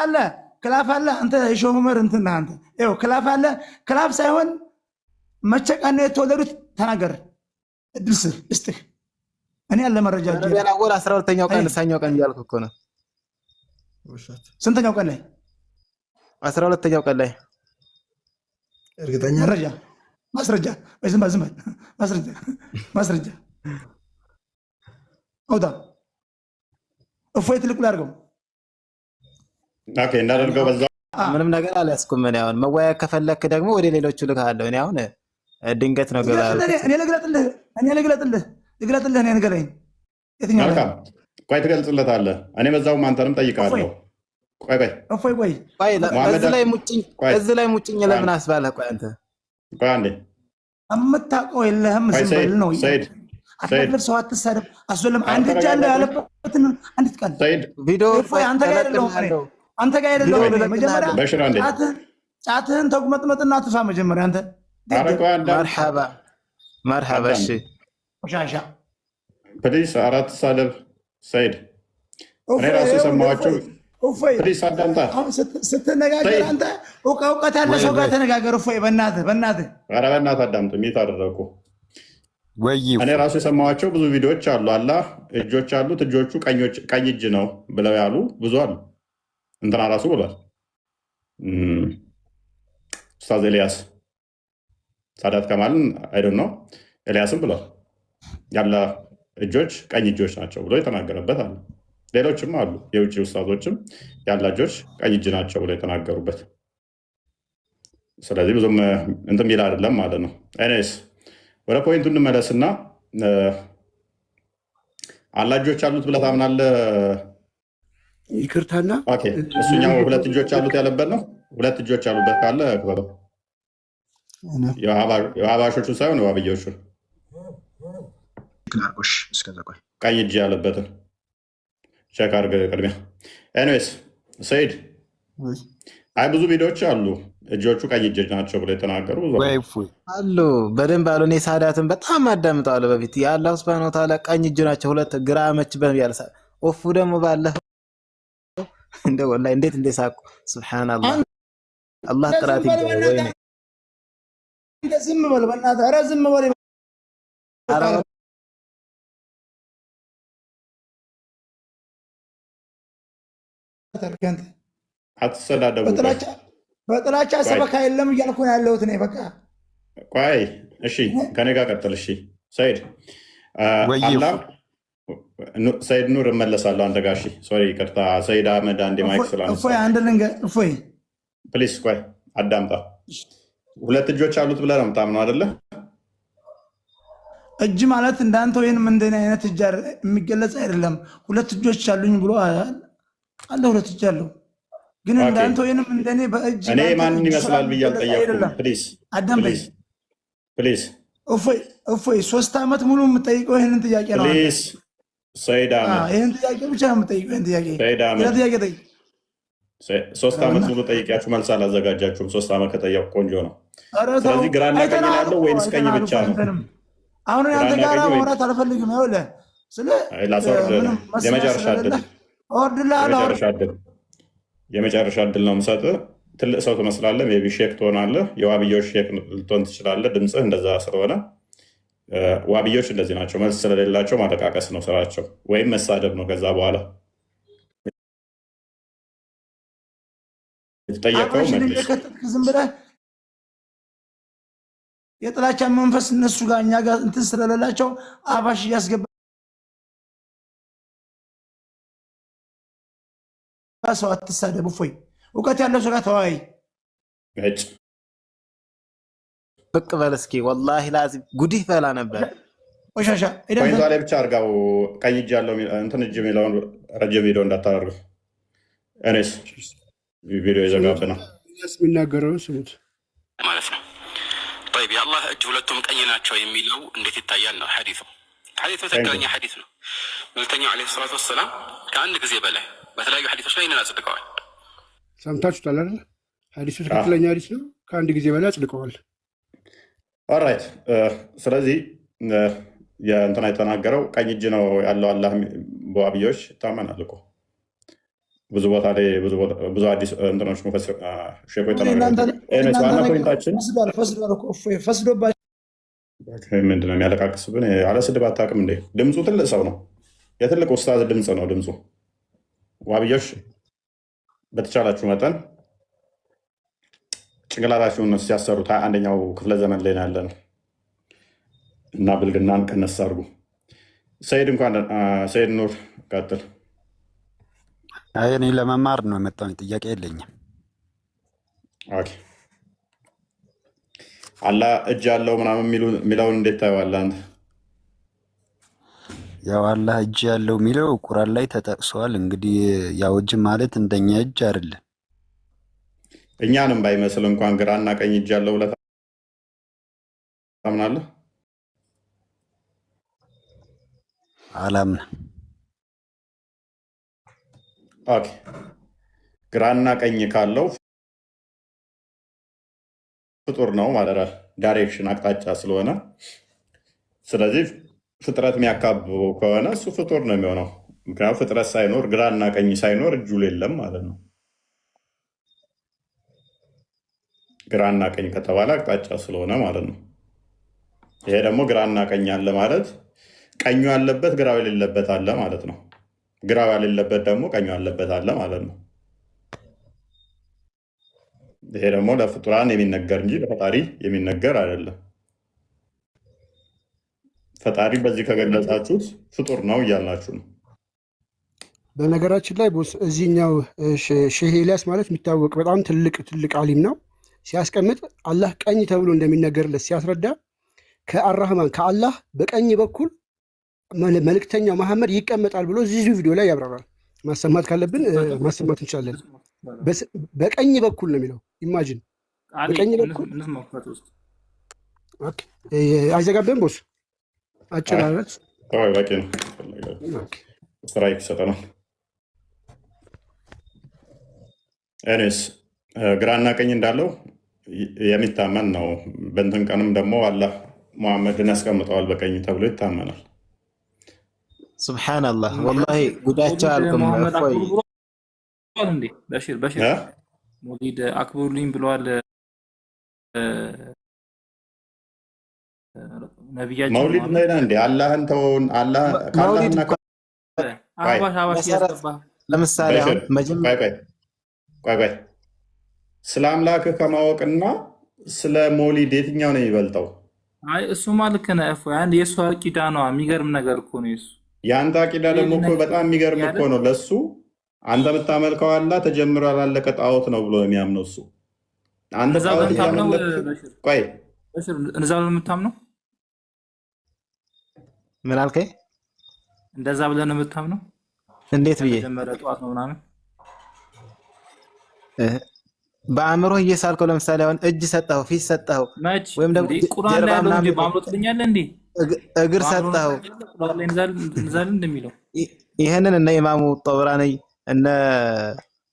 አለ። አንተ ሼህ ዑመር እንትና አንተ ይኸው ክላፍ አለ። ክላፍ ሳይሆን መቼ ቀን ነው የተወለዱት ተናገር። እድል ስጥህ። እኔ ያለ መረጃ ረቢዑል አወል 12ኛው ቀን ሰኞ ቀን እያልኩ እኮ ነው። ስንተኛው ቀን ላይ? 12ኛው ቀን ላይ። እርግጠኛ መረጃ ማስረጃ ወይ ዝም በል ማስረጃ አውጣ። እፎይ ትልቅ ላድርገው። ኦኬ እንዳደርገው በዛ ምንም ነገር አልያዝኩም። እኔ አሁን መወያያ ከፈለክ ደግሞ ወደ ሌሎቹ ልካለሁ። እኔ አሁን ድንገት ነው ገባ። እኔ ልግለጥልህ። እኔ ንገረኝ። የትኛው መልካም። ቆይ ትገልጽለታለህ። እኔ በዛውም አንተንም ጠይቃለሁ። ቆይ እዚህ ላይ ሙጭኝ ለምን አስባለህ? ቆይ አንተ ቆይ አንዴ የምታውቀው የለህም። ዝም በል ነው አትለፍ። ሰው አትሳደብ። አስለም አንድ እጅ አለ ያለበትን አንዲት ቀን ቪዲዮ አንተ ጋር አይደለም። መጀመሪያ ጫትህን ተጉመጥመጥና ትፋ። መጀመሪያ አንተ መርሐባ። እሺ ቆሻሻ ፕሊስ አራት ሳደብ ሰይድ እኔ ራሱ የሰማኋቸው ፕሊስ አዳምጣ። ስትነጋገር አንተ እውቀት ያለ ሰው ጋር ተነጋገር። እፎይ በእናትህ ኧረ በእናትህ አዳምጥ። ሚት አደረኩ። እኔ ራሱ የሰማኋቸው ብዙ ቪዲዮዎች አሉ። አላህ እጆች አሉት፣ እጆቹ ቀኝ እጅ ነው ብለው ያሉ ብዙ አሉ። እንትና ራሱ ብሏል። ኡስታዝ ኤልያስ ሳዳት ከማልን አይደል ነው ኤልያስም ብሏል። ያለ እጆች ቀኝ እጆች ናቸው ብሎ የተናገረበት አለ። ሌሎችም አሉ የውጭ ኡስታዞችም ያለ እጆች ቀኝ እጅ ናቸው ብሎ የተናገሩበት። ስለዚህ ብዙም እንትን የሚል አይደለም ማለት ነው። ኤኒዌይስ ወደ ፖይንቱ እንመለስና አላህ እጆች አሉት ብለህ ታምናለህ? ይቅርታና እሱኛው ሁለት እጆች አሉት ያለበት ነው። ሁለት እጆች አሉበት ካለ ክበበው። የዋሃባሾቹ ሳይሆን የዋብዮቹ ቀኝ እጅ ያለበትን ቼክ አድርገህ ቅድሚያ። ኤኒዌይስ ሰይድ አይ ብዙ ቪዲዮዎች አሉ እጆቹ ቀኝ እጅ ናቸው ብለው የተናገሩ አሉ። በደንብ አሉ። እኔ ሳዳትን በጣም አዳምጠዋለሁ በፊት። የአላህ ሱብሃነሁ ወተዓላ ቀኝ እጁ ናቸው፣ ሁለት ግራ መች በያልሳ ኦፉ ደግሞ ባለፈው እንደ ወላሂ እንዴት እንደሳቁ ሱብሃንአላህ። አላህ ጥራት ይገባው። ወይ ዝም በል በእናትህ፣ ኧረ ዝም በል። አትሰዳደቡ። በጥላቻ ሰበካ የለም እያልኩ ነው ያለሁት እኔ። በቃ ቆይ እሺ፣ ከኔ ጋር ቀጥል። እሺ ሰይድ ሰይድ ኑር እመለሳለሁ አንተ ጋር። እሺ ሶሪ ይቅርታ። ሰይድ አህመድ አንዴ ማይክ ስላነሳ አንድ ልንገር። እፎይ ፕሊስ ቆይ አዳምጣ። ሁለት እጆች አሉት ብለህ ነው የምታምነው አይደለ? እጅ ማለት እንዳንተ ወይንም እንደኔ አይነት እጅ የሚገለጽ አይደለም። ሁለት እጆች አሉኝ ብሎ አለ። ሁለት እጅ አለው ግን እንዳንተ ወይንም እንደኔ በእጅ እኔ ማንን ይመስላል ብዬ አልጠየቅኩም። ፕሊዝ እፎይ 3 ዓመት ሙሉ የምጠይቀው ይህንን ጥያቄ ነው። ሰይድ አህመድ ይህን ጥያቄ ብቻ ነው የምጠይቀው። ይህን ጥያቄ ሰይድ አህመድ ሌላ ጥያቄ ጠይቅ። 3 ዓመት ሙሉ ጠይቂያችሁ መልስ አላዘጋጃችሁም። 3 ዓመት ከጠየቁ ቆንጆ ነው። ስለዚህ ግራና ቀኝ ያለው ወይንስ ቀኝ ብቻ ነው? አሁን አንተ ጋራ ማውራት አልፈልግም። ይኸውልህ የመጨረሻ እድል ነው የምሰጥህ። ትልቅ ሰው ትመስላለህ። ሜይ ቢ ሼክ ትሆናለህ። የዋብዮች ሼክ ልትሆን ትችላለህ። ድምፅህ እንደዛ ስለሆነ ዋብዮች እንደዚህ ናቸው። መልስ ስለሌላቸው ማለቃቀስ ነው ስራቸው፣ ወይም መሳደብ ነው። ከዛ በኋላ የተጠየቀው ዝም ብለህ የጥላቻ መንፈስ እነሱ ጋር እኛ ጋር እንትን ስለሌላቸው አባሽ እያስገባ ሰው አትሳደቡ። እፎይ እውቀት ያለው ሰው ጋር ተወያይ። ብቅ በል እስኪ። ወላሂ ላዚም ጉዲህ በላ ነበር። ቆሻሻ ፖይንቷ ላይ ብቻ አድርጋው። ቀኝ እጅ ያለው እንትን እጅ የሚለውን ረጅም ቪዲዮ እንዳታደርገው። እኔስ ቪዲዮ ይዘጋብናል። የሚናገረውን ስሙት ማለት ነው። طيب የአላህ እጅ ሁለቱም ቀኝ ናቸው የሚለው እንዴት ይታያል ነው ሐዲሱ። ሐዲሱ ትክክለኛ ሐዲስ ነው። መልእክተኛው ዓለይሂ ሰላቱ ወሰላም ከአንድ ጊዜ በላይ በተለያዩ ሐዲሶች ላይ ይህንን አጽድቀዋል። ሰምታችሁታል አይደል? ሐዲሱ ትክክለኛ ሐዲስ ነው። ከአንድ ጊዜ በላይ አጽድቀዋል። ኦራይት። ስለዚህ የእንትና የተናገረው ቀኝ እጅ ነው ያለው አላህ በዋብዮች ይታመናል እኮ ብዙ ቦታ ላይ ብዙ አዲስ እንትኖች ሼኮ የተናገሩት። ዋና ፖይንታችን ምንድነው? የሚያለቃቅስብን አለ ስድብ አታውቅም እንዴ? ድምፁ ትልቅ ሰው ነው። የትልቅ ኡስታዝ ድምፅ ነው ድምፁ። ዋብዮች በተቻላችሁ መጠን ጭንቅላታችሁን ሲያሰሩት 21ኛው ክፍለ ዘመን ላይ ያለ ነው እና ብልግናን ቀነስ አድርጉ። ሰይድ ኑር ቀጥል። እኔ ለመማር ነው የመጣው፣ ጥያቄ የለኝም። አላህ እጅ ያለው ምናምን የሚለውን እንዴት ታየዋለህ አንተ? ያው አላህ እጅ ያለው የሚለው ቁርአን ላይ ተጠቅሷል። እንግዲህ ያው እጅ ማለት እንደኛ እጅ አይደለም። እኛንም ባይመስል እንኳን ግራና ቀኝ እጅ ያለው ብለህ ታምናለህ? አላምንም። ኦኬ፣ ግራና ቀኝ ካለው ፍጡር ነው ማለት ነው። ዳይሬክሽን አቅጣጫ ስለሆነ ስለዚህ ፍጥረት የሚያካብበው ከሆነ እሱ ፍጡር ነው የሚሆነው። ምክንያቱም ፍጥረት ሳይኖር ግራና ቀኝ ሳይኖር እጁ የለም ማለት ነው። ግራና ቀኝ ከተባለ አቅጣጫ ስለሆነ ማለት ነው። ይሄ ደግሞ ግራና ቀኝ አለ ማለት ቀኙ ያለበት ግራው የሌለበት አለ ማለት ነው። ግራው ያሌለበት ደግሞ ቀኙ ያለበት አለ ማለት ነው። ይሄ ደግሞ ለፍጡራን የሚነገር እንጂ ለፈጣሪ የሚነገር አይደለም። ፈጣሪ በዚህ ከገለጻችሁት ፍጡር ነው እያልናችሁ ነው። በነገራችን ላይ እዚህኛው ሼህ ኤልያስ ማለት የሚታወቅ በጣም ትልቅ አሊም ነው። ሲያስቀምጥ አላህ ቀኝ ተብሎ እንደሚነገርለት ሲያስረዳ ከአራህማን ከአላህ በቀኝ በኩል መልእክተኛው መሐመድ ይቀመጣል ብሎ እዚህ ቪዲዮ ላይ ያብራራል። ማሰማት ካለብን ማሰማት እንችላለን። በቀኝ በኩል ነው የሚለው። ኢማጂን በቀኝ በኩል አይዘጋብን ቦስ አጭራረት በቂ ነው። ስትራይክ ይሰጠናል። እኔስ ግራና ቀኝ እንዳለው የሚታመን ነው። በእንትን ቀንም ደግሞ አላህ ሙሐመድን ያስቀምጠዋል በቀኝ ተብሎ ይታመናል። ሱብሓነላህ ወላሂ ጉዳቸው አልኩም። በሽር ሞሊድ አክብሩልኝ ብለዋል ነቢያችን። መውሊድ ላይ እንደ አላህን ተውን። አላህ ለምሳሌ ቆይ ስለ አምላክህ ከማወቅና ስለ ሞሊድ የትኛው ነው የሚበልጠው? አይ እሱማ ልክ ነህ። የእሱ አቂዳ ነው። የሚገርም ነገር እኮ ነው የእሱ። የአንተ አቂዳ ደግሞ እኮ በጣም የሚገርም እኮ ነው። ለእሱ አንተ የምታመልከው አላህ ተጀምሮ ያላለቀ ጣዖት ነው ብሎ የሚያምነው እሱ። እንደዛ ብለህ የምታምነው? ምን አልከኝ? እንደዛ ብለህ ነው የምታምነው? እንዴት ብዬ ተጀመረ ጠዋት ነው ምናምን በአእምሮ እየሳልከው። ለምሳሌ አሁን እጅ ሰጠኸው፣ ፊት ሰጠኸው፣ ወይም ደግሞ ቁርአን ላይ ያለው እንጂ በአእምሮ ትለኛለህ እንዴ? እግር ሰጠኸው። እንዛል እንደሚለው ይህንን እነ ኢማሙ ጦብራኒ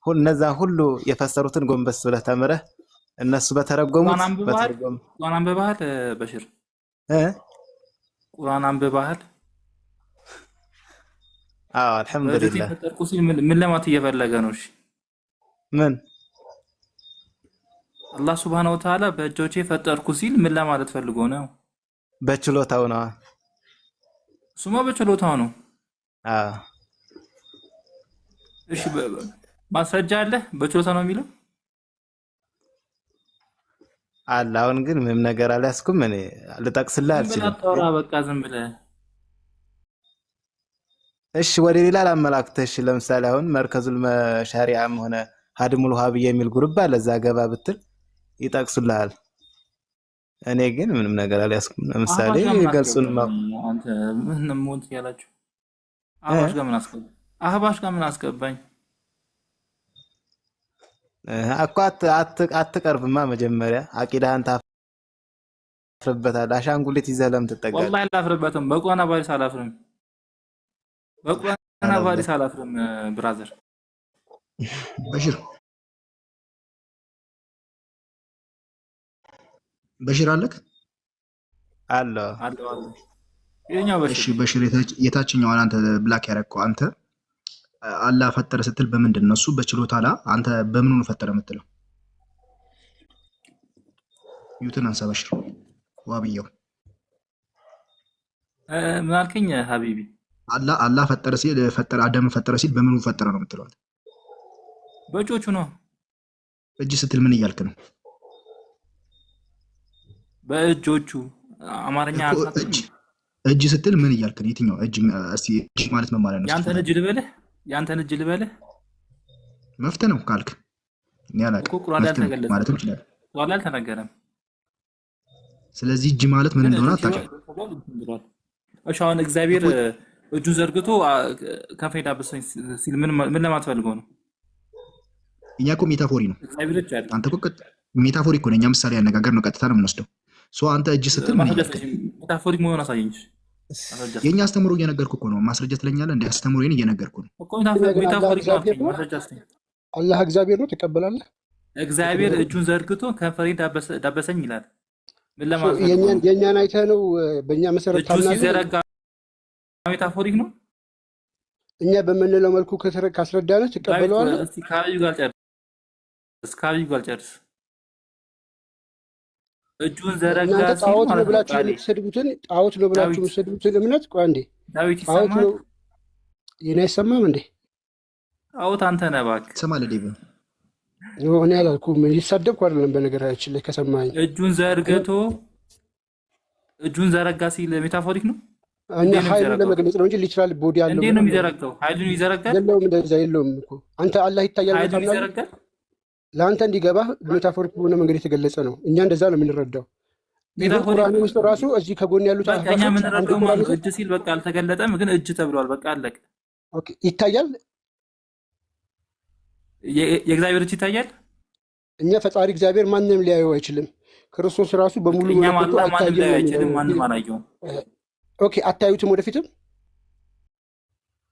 እነዛ ሁሉ የፈሰሩትን ጎንበስ ብለህ ተምረህ እነሱ በተረጎሙት ቁርአን አንብበሃል በሽር? ቁርአን አንብበሃል? አዎ አልሐምዱሊላህ። ምን ለማለት እየፈለገ ነው? እሺ ምን አላህ ሱብሃነሁ ወተዓላ በእጆቼ ፈጠርኩ ሲል ምን ለማለት ፈልጎ ነው? በችሎታው ነው። እሱማ በችሎታው ነው። አዎ እሺ ማስረጃ አለ? በችሎታ ነው የሚለው አለ። አሁን ግን ምንም ነገር አልያዝኩም። እኔ ልጠቅስልህ አልችልም። በቃ ዝም ብለህ እሺ ወደ ሌላ ላመላክተሽ። ለምሳሌ አሁን መርከዙል መሻሪዓም ሆነ ሀድሙል ወሃብያ የሚል ግሩፕ አለ። እዛ ገባ ብትል ይጠቅሱልሃል። እኔ ግን ምንም ነገር አልያዝኩም። ለምሳሌ ገልጹን አንተ ምን ሞት ያላችሁ አህባሽ ጋር ምን አስገባኝ? አህባሽ ጋር ምን አስገባኝ? እኮ አትቀርብማ። መጀመሪያ አቂዳህን ታፍርበታለህ። አሻንጉሊት ይዘህ ለምን ትጠጋለህ? ወላሂ አላፍርበትም። በቁርአን ባሪስ አላፍርም። በቁርአን ባሪስ አላፍርም። ብራዘር በሽር አለክ? አለ። የኛው በሽር። እሺ በሽር የታችኛውን አንተ ብላክ ያረከው አንተ አላህ ፈጠረ ስትል በምንድን ነው? እሱ በችሎታ ላ አንተ በምኑ ነው ፈጠረ የምትለው? ዩትን አንሳ በሽር ዋብየው ምን አልከኝ ሀቢቢ? አላህ ፈጠረ ሲል ፈጠረ አዳም ፈጠረ ሲል በምኑ ፈጠረ ነው የምትለው? በእጆቹ ነው። እጅ ስትል ምን እያልክ ነው? በእጆቹ አማርኛ እጅ ስትል ምን እያልክ ነው? የትኛው እጅ? እስቲ እጅ ማለት ምን ማለት ነው? ያንተን እጅ ልበልህ? ያንተን እጅ ልበልህ? መፍትሄ ነው ካልክ እኔ አላውቅም። ማለት ይችላል። ቁርአን ላይ አልተነገረም። ስለዚህ እጅ ማለት ምን እንደሆነ አታውቅም። እሺ አሁን እግዚአብሔር እጁን ዘርግቶ ከንፈሬን ዳበሰኝ ሲል ምን ለማለት ፈልጎ ነው? እኛ እኮ ሜታፎሪ ነው። እግዚአብሔር እጅ አለ። አንተ እኮ ሜታፎሪ እኮ ነው። እኛ ምሳሌ ያነጋገር ነው፣ ቀጥታ ነው የምንወስደው። አንተ እጅ ስትል ምን ሜታፎሪክ መሆኑን አሳየኝ። የኛ አስተምሮ እየነገርኩ እኮ ነው። ማስረጃ ትለኛለህ? እንደ አስተምሮዬን እየነገርኩ ነው እኮ። ሜታፎሪክ ነው። ማስረጃ አስተኝ። አላህ እግዚአብሔር ነው፣ ትቀበላለህ? እግዚአብሔር እጁን ዘርግቶ ከንፈሬን ዳበሰኝ ይላል። ምን ለማለት የኛን አይተህ ነው? በእኛ መሰረት ታምናለህ? እጁ ሲዘረጋ ሜታፎሪክ ነው። እኛ በምንለው መልኩ ካስረዳነህ ትቀበለዋለህ? እስቲ ከአብዩ ጋር ጨርስ። እጁን ዘረጋ ሲል ጣዖት ነው ብላችሁ የምትሰድቡትን እምነት ቆይ አንዴ፣ ዳዊት ይሰማል? የኔ አይሰማም እንዴ? ጣዖት አንተ ነህ እባክህ። ትሰማለህ? ዴቭ እኔ አላልኩም። ይሳደብኩ አይደለም በነገራችን ላይ ከሰማኸኝ። እጁን ዘረጋ ሲል ሜታፎሪክ ነው። እኛ ኃይሉን ለመግለጽ ነው እንጂ ሊትራል ቦዲ ያለው እንዴት ነው የሚዘረጋው? ኃይሉን ይዘረጋል? የለውም፣ እንደዛ የለውም እኮ አንተ አላህ ይታያል ይዘረጋል። ለአንተ እንዲገባ ሜታፎሪክ በሆነ መንገድ የተገለጸ ነው። እኛ እንደዛ ነው የምንረዳው። ቁርአን ውስጥ ራሱ እዚህ ከጎን ያሉት እኛ የምንረዳው ማለት እጅ ሲል በቃ አልተገለጠም፣ ግን እጅ ተብሏል። በቃ አለቀ። ኦኬ ይታያል። የእግዚአብሔር እጅ ይታያል። እኛ ፈጣሪ እግዚአብሔር ማንም ሊያየው አይችልም። ክርስቶስ ራሱ በሙሉ ማንም አላየውም። ኦኬ አታዩትም?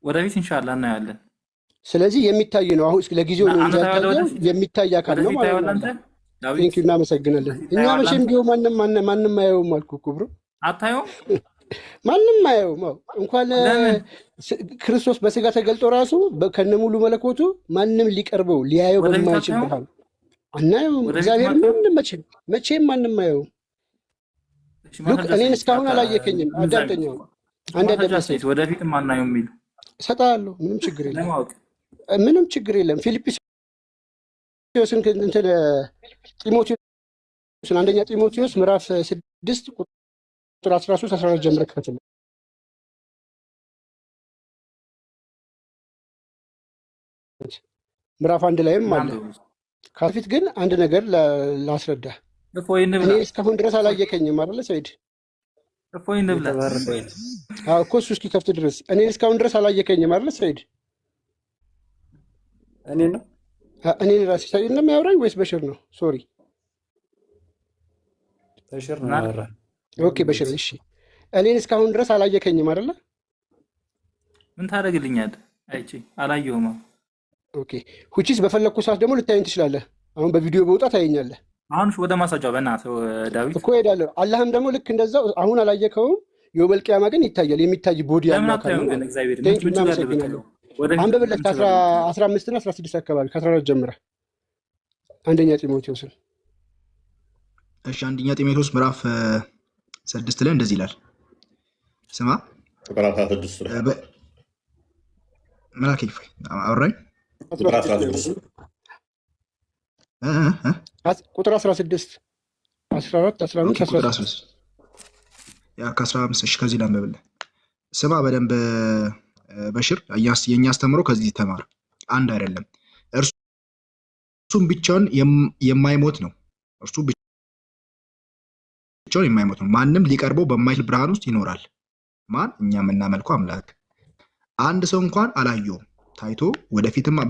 ወደፊት ኢንሻአላህ እናያለን። ስለዚህ የሚታይ ነው። አሁን ለጊዜው ነው እንጂ የሚታይ አካል ነው ማለት ነው። ቴንክ ዩ እናመሰግናለን። እኛ መቼም ቢሆን ማንም አየውም አልኩ እኮ ብሮ። አታየውም? ማንም አየውም። እንኳን ክርስቶስ በስጋ ተገልጦ ራሱ ከነሙሉ መለኮቱ ማንም ሊቀርበው ሊያየው በማይችል ብርሃን አናየውም። እግዚአብሔር መቼም ማንም አየውም። ሉክ እኔን እስካሁን አላየከኝም። አዳምጠኛው አንድ ደረሰኝ ወደፊት ማናየው የሚል እሰጥሃለሁ። ምንም ችግር የለም። ምንም ችግር የለም። ፊልጵስዩስን ጢሞቴዎስን አንደኛ ጢሞቴዎስ ምዕራፍ 6 ቁጥር 13 14 ጀምረህ ክፈትልኝ። ምዕራፍ 1 ላይም አለ። ከፊት ግን አንድ ነገር ላስረዳ። እኔ እስካሁን ድረስ አላየከኝም አይደለ ሰይድ? እኮ እሱ እስኪከፍት ድረስ እኔ እስካሁን ድረስ አላየከኝም አይደለ ሰይድ? እኔ ራሴ ሰይድ ነው የሚያወራኝ ወይስ በሽር ነው? ሶሪ በሽር ነው። ኦኬ በሽር። እሺ እኔን እስካሁን ድረስ አላየከኝም አይደለ? ምን ታደርግልኛለህ? አይቼ አላየሁም። ኦኬ ሁቺስ በፈለግኩ ሰዓት ደግሞ ልታየኝ ትችላለህ። አሁን በቪዲዮ በውጣ ታየኛለህ። አሁን ወደ ማሳጃው በእናትህ ዳዊት እኮ ሄዳለሁ። አላህም ደግሞ ልክ እንደዛው አሁን አላየከውም። የውመል ቂያማ ግን ይታያል። የሚታይ ቦዲ ያለው አካል ነው። አንብብለት 15 እና 16 አካባቢ ከ14 ጀምረህ አንደኛ ጢሞቴዎስን። እሺ አንደኛ ጢሞቴዎስ ምዕራፍ 6 ላይ እንደዚህ ይላል። ስማ መላክ ይፈይ አውራኝ ቁጥር 16 14 15 16 ያ ከ15 እሺ ከዚህ ላንብብልህ። ስማ በደንብ በሽር የኛ አስተምሮ ከዚህ ተማር። አንድ አይደለም፣ እርሱም ብቻውን የማይሞት ነው። እርሱ ብቻውን የማይሞት ነው። ማንም ሊቀርበው በማይችል ብርሃን ውስጥ ይኖራል። ማን? እኛ የምናመልከው አምላክ። አንድ ሰው እንኳን አላየውም፣ ታይቶ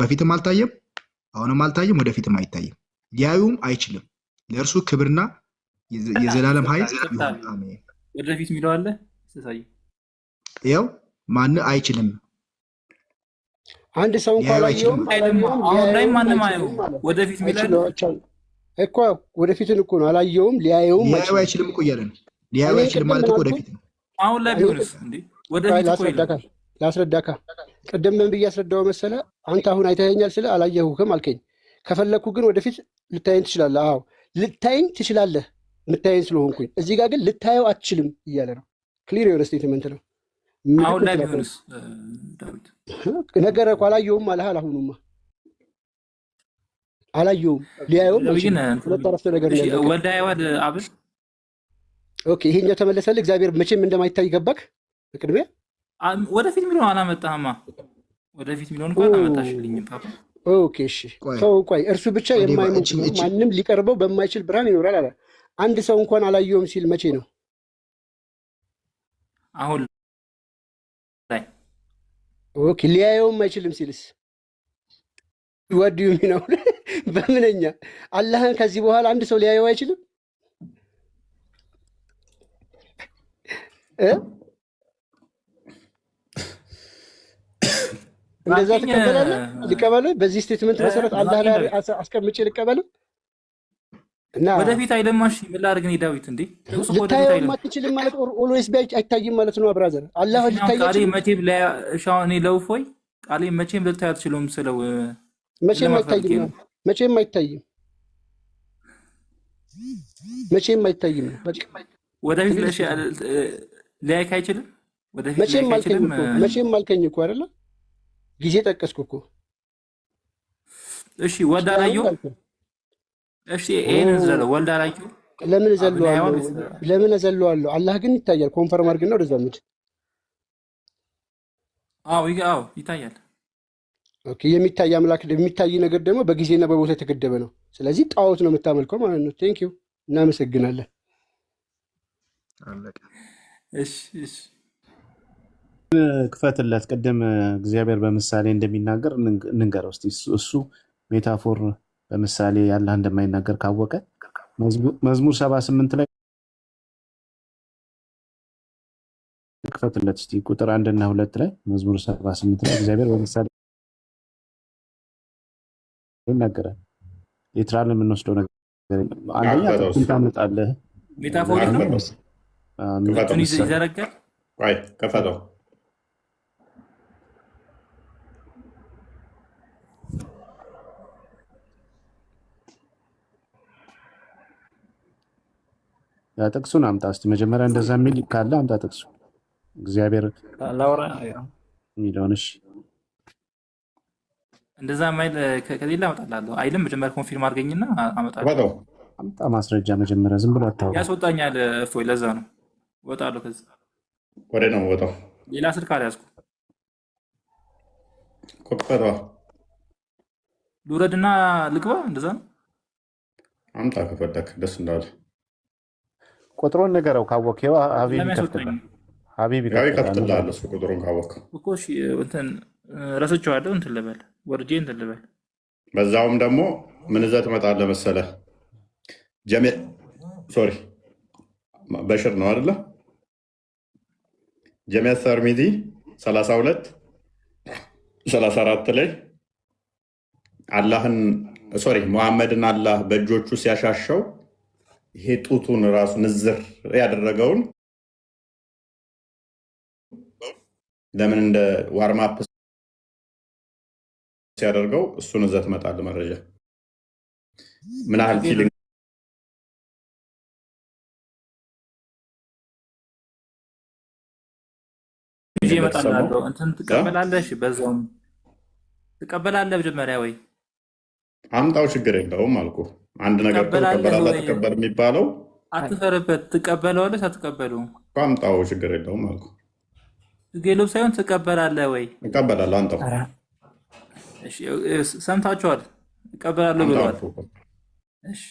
በፊትም አልታየም፣ አሁንም አልታየም፣ ወደፊትም አይታይም፣ ሊያዩም አይችልም። ለእርሱ ክብርና የዘላለም ኃይል ይሁን አሜን። ወደፊት የሚለው አለ ተሳይ ያው ማን አይችልም። አንድ ሰው እንኳን አላየውም፣ አሁን ላይ ማንም አየው። ወደፊት የሚለው እኮ ወደፊትን እኮ ነው። አላየውም፣ ሊያየውም አይችልም እኮ እያለ ነው። ሊያዩ አይችልም ማለት እኮ ወደፊት ነው። አሁን ላይ ቢሆንስ እንዴ? ወደፊት እኮ ላስረዳካ። ቅድም ምን ብዬ አስረዳው መሰለ? አንተ አሁን አይተኸኛል ስለ አላየሁህም አልከኝ። ከፈለኩ ግን ወደፊት ልታየኝ ትችላለህ። አዎ ልታየኝ ትችላለህ፣ የምታየኝ ስለሆንኩኝ። እዚህ ጋር ግን ልታየው አትችልም እያለ ነው። ክሊር የሆነ ስቴትመንት ነው። አሁን ላይ ቢሆንስ ዳዊት ነገረ እኮ አላየሁም አለሃል። አሁኑማ አላየሁም፣ ሊያየውም ሁለት አረፍተ ነገር ነው። ወልደ አይዋድ አብን ኦኬ፣ ይሄኛው ተመለሰልህ። እግዚአብሔር መቼም እንደማይታይ ገባክ። በቅድሚያ ወደፊት የሚለውን አላመጣህማ። ወደፊት የሚለውን እንኳን አላመጣሽልኝም ፓፓ። ኦኬ እሺ፣ ቆይ እርሱ ብቻ የማይሞት ነው፣ ማንም ሊቀርበው በማይችል ብርሃን ይኖራል አለ። አንድ ሰው እንኳን አላየውም ሲል መቼ ነው? አሁን ላይ። ኦኬ ሊያየውም አይችልም ሲልስ ወዲሁ ነው በምንኛ አላህን ከዚህ በኋላ አንድ ሰው ሊያየው አይችልም? እንደዛ ትቀበላለህ? ልቀበልህ? በዚህ ስቴትመንት መሰረት አላህ ላይ አስቀምጬ ልቀበልህ? እና ወደፊት አይደማሽ ምን ላድርግ ነው ዳዊት? እንዴ ልታየው አትችልም ማለት ኦልዌይስ ቢያይ አይታይም ማለት ነው ብራዘር። አላህ ልታየው ቃሌ መቼም ለሻኔ ለውፎይ ቃሌ መቼም ልታይ አትችሉም ስለው መቼም አይታይም፣ መቼም አይታይም፣ መቼም አይታይም። በቃ ወደፊት ሊያይክ አይችልም። ወደፊት መቼም አልከኝ እኮ መቼም አልከኝ እኮ አይደለ? ጊዜ ጠቀስኩ እኮ። እሺ ወልድ አላየው። እሺ ይሄንን ዘለው ወልድ አላየው። ለምን ዘለዋለሁ? ለምን ዘለዋለሁ? አላህ ግን ይታያል። ኮንፈርም አድርግና ወደዛ ምድ። አዎ ይታያል። ኦኬ የሚታይ አምላክ የሚታይ ነገር ደግሞ በጊዜና በቦታ የተገደበ ነው። ስለዚህ ጣዖት ነው የምታመልከው ማለት ነው። ቴንክ ዩ እናመሰግናለን። እሺ ክፈትለት። ቅድም እግዚአብሔር በምሳሌ እንደሚናገር እንንገረው እስቲ። እሱ ሜታፎር በምሳሌ ያለ እንደማይናገር ካወቀ መዝሙር 78 ላይ ክፈትለት እስቲ ቁጥር 1 እና 2 ላይ መዝሙር 78 ላይ እግዚአብሔር በምሳሌ ይናገራል። ሊትራል የምንወስደው ነገር አንደኛ ታመጣለህ። ሜታፎር ነው ምንድን ይዘረጋል። ቆይ ከፈተው። ያ ጥቅሱን አምጣ እስቲ መጀመሪያ። እንደዛ የሚል ካለ አምጣ ጥቅሱ እግዚአብሔር ላውራ የሚለውን። እሺ እንደዛ ማይል ከሌላ አመጣላለሁ አይልም። መጀመሪያ ኮንፊርም አድርገኝና አመጣለሁ። አምጣ ማስረጃ መጀመሪያ። ዝም ብሎ አታውራ። ያስወጣኛል እፎይ። ለዛ ነው እወጣለሁ። ከዛ ወደ ነው ወጣው። ሌላ ስልክ አልያዝኩም። ኮከቷ ልውረድና ልግባ። እንደዛ ነው። አምጣ ከፈለክ ደስ እንዳለ ቁጥሩን ንገረው ካወቅ። ይኸው ሀቢብ ይከፍትልሃል። ሀቢብ ይከፍትልሃል እሱ ቁጥሩን ካወቅ እኮ። እሺ እንትን ረስቼዋለሁ። እንትን ልበል ወርጄ እንትን ልበል። በዛውም ደግሞ ምን እዛ ትመጣለህ መሰለህ? ሶሪ በሽር ነው አይደለ? ጀሚዓ ተርሚዚ 32-34 ላይ ሙሐመድን አላህ በእጆቹ ሲያሻሸው ይሄ ጡቱን ራሱ ንዝር ያደረገውን ለምን እንደ ዋርማፕ ሲያደርገው እሱን እዛ ትመጣለህ መረጃ ምን ያህል ፊሊንግ ይመጣልህ እንትን ትቀበላለሽ፣ በዛውም ትቀበላለህ መጀመሪያ ወይ አምጣው ችግር የለውም አልኩህ። አንድ ነገር ተቀበላለህ ተቀበል የሚባለው አትፈርበት። ትቀበለዋለህ አትቀበለውም አምጣው ችግር የለውም አልኩህ። ጌሎብ ሳይሆን ትቀበላለህ ወይ እቀበላለሁ። አንተው እሺ ሰምታችኋል። እቀበላለሁ ብለዋል። እሺ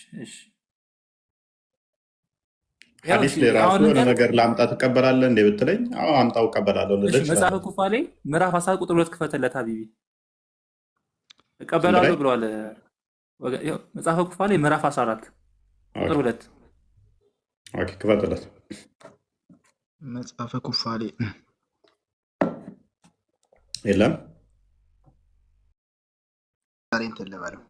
ሐዲስ ላይ ራሱ የሆነ ነገር ላምጣ ትቀበላለህ እንዴ ብትለኝ አዎ አምጣው እቀበላለሁ ልልህ እችላለሁ። መጽሐፈ ኩፋሌ ምዕራፍ 10 ቁጥር 2 ክፈትለት ሀቢቢ። እቀበላለሁ ብለዋል። መጽሐፈ ኩፋሌ ምዕራፍ 14 ቁጥር 2 ኦኬ ክፈትለት። መጽሐፈ ኩፋሌ የለም እንትን ልበለው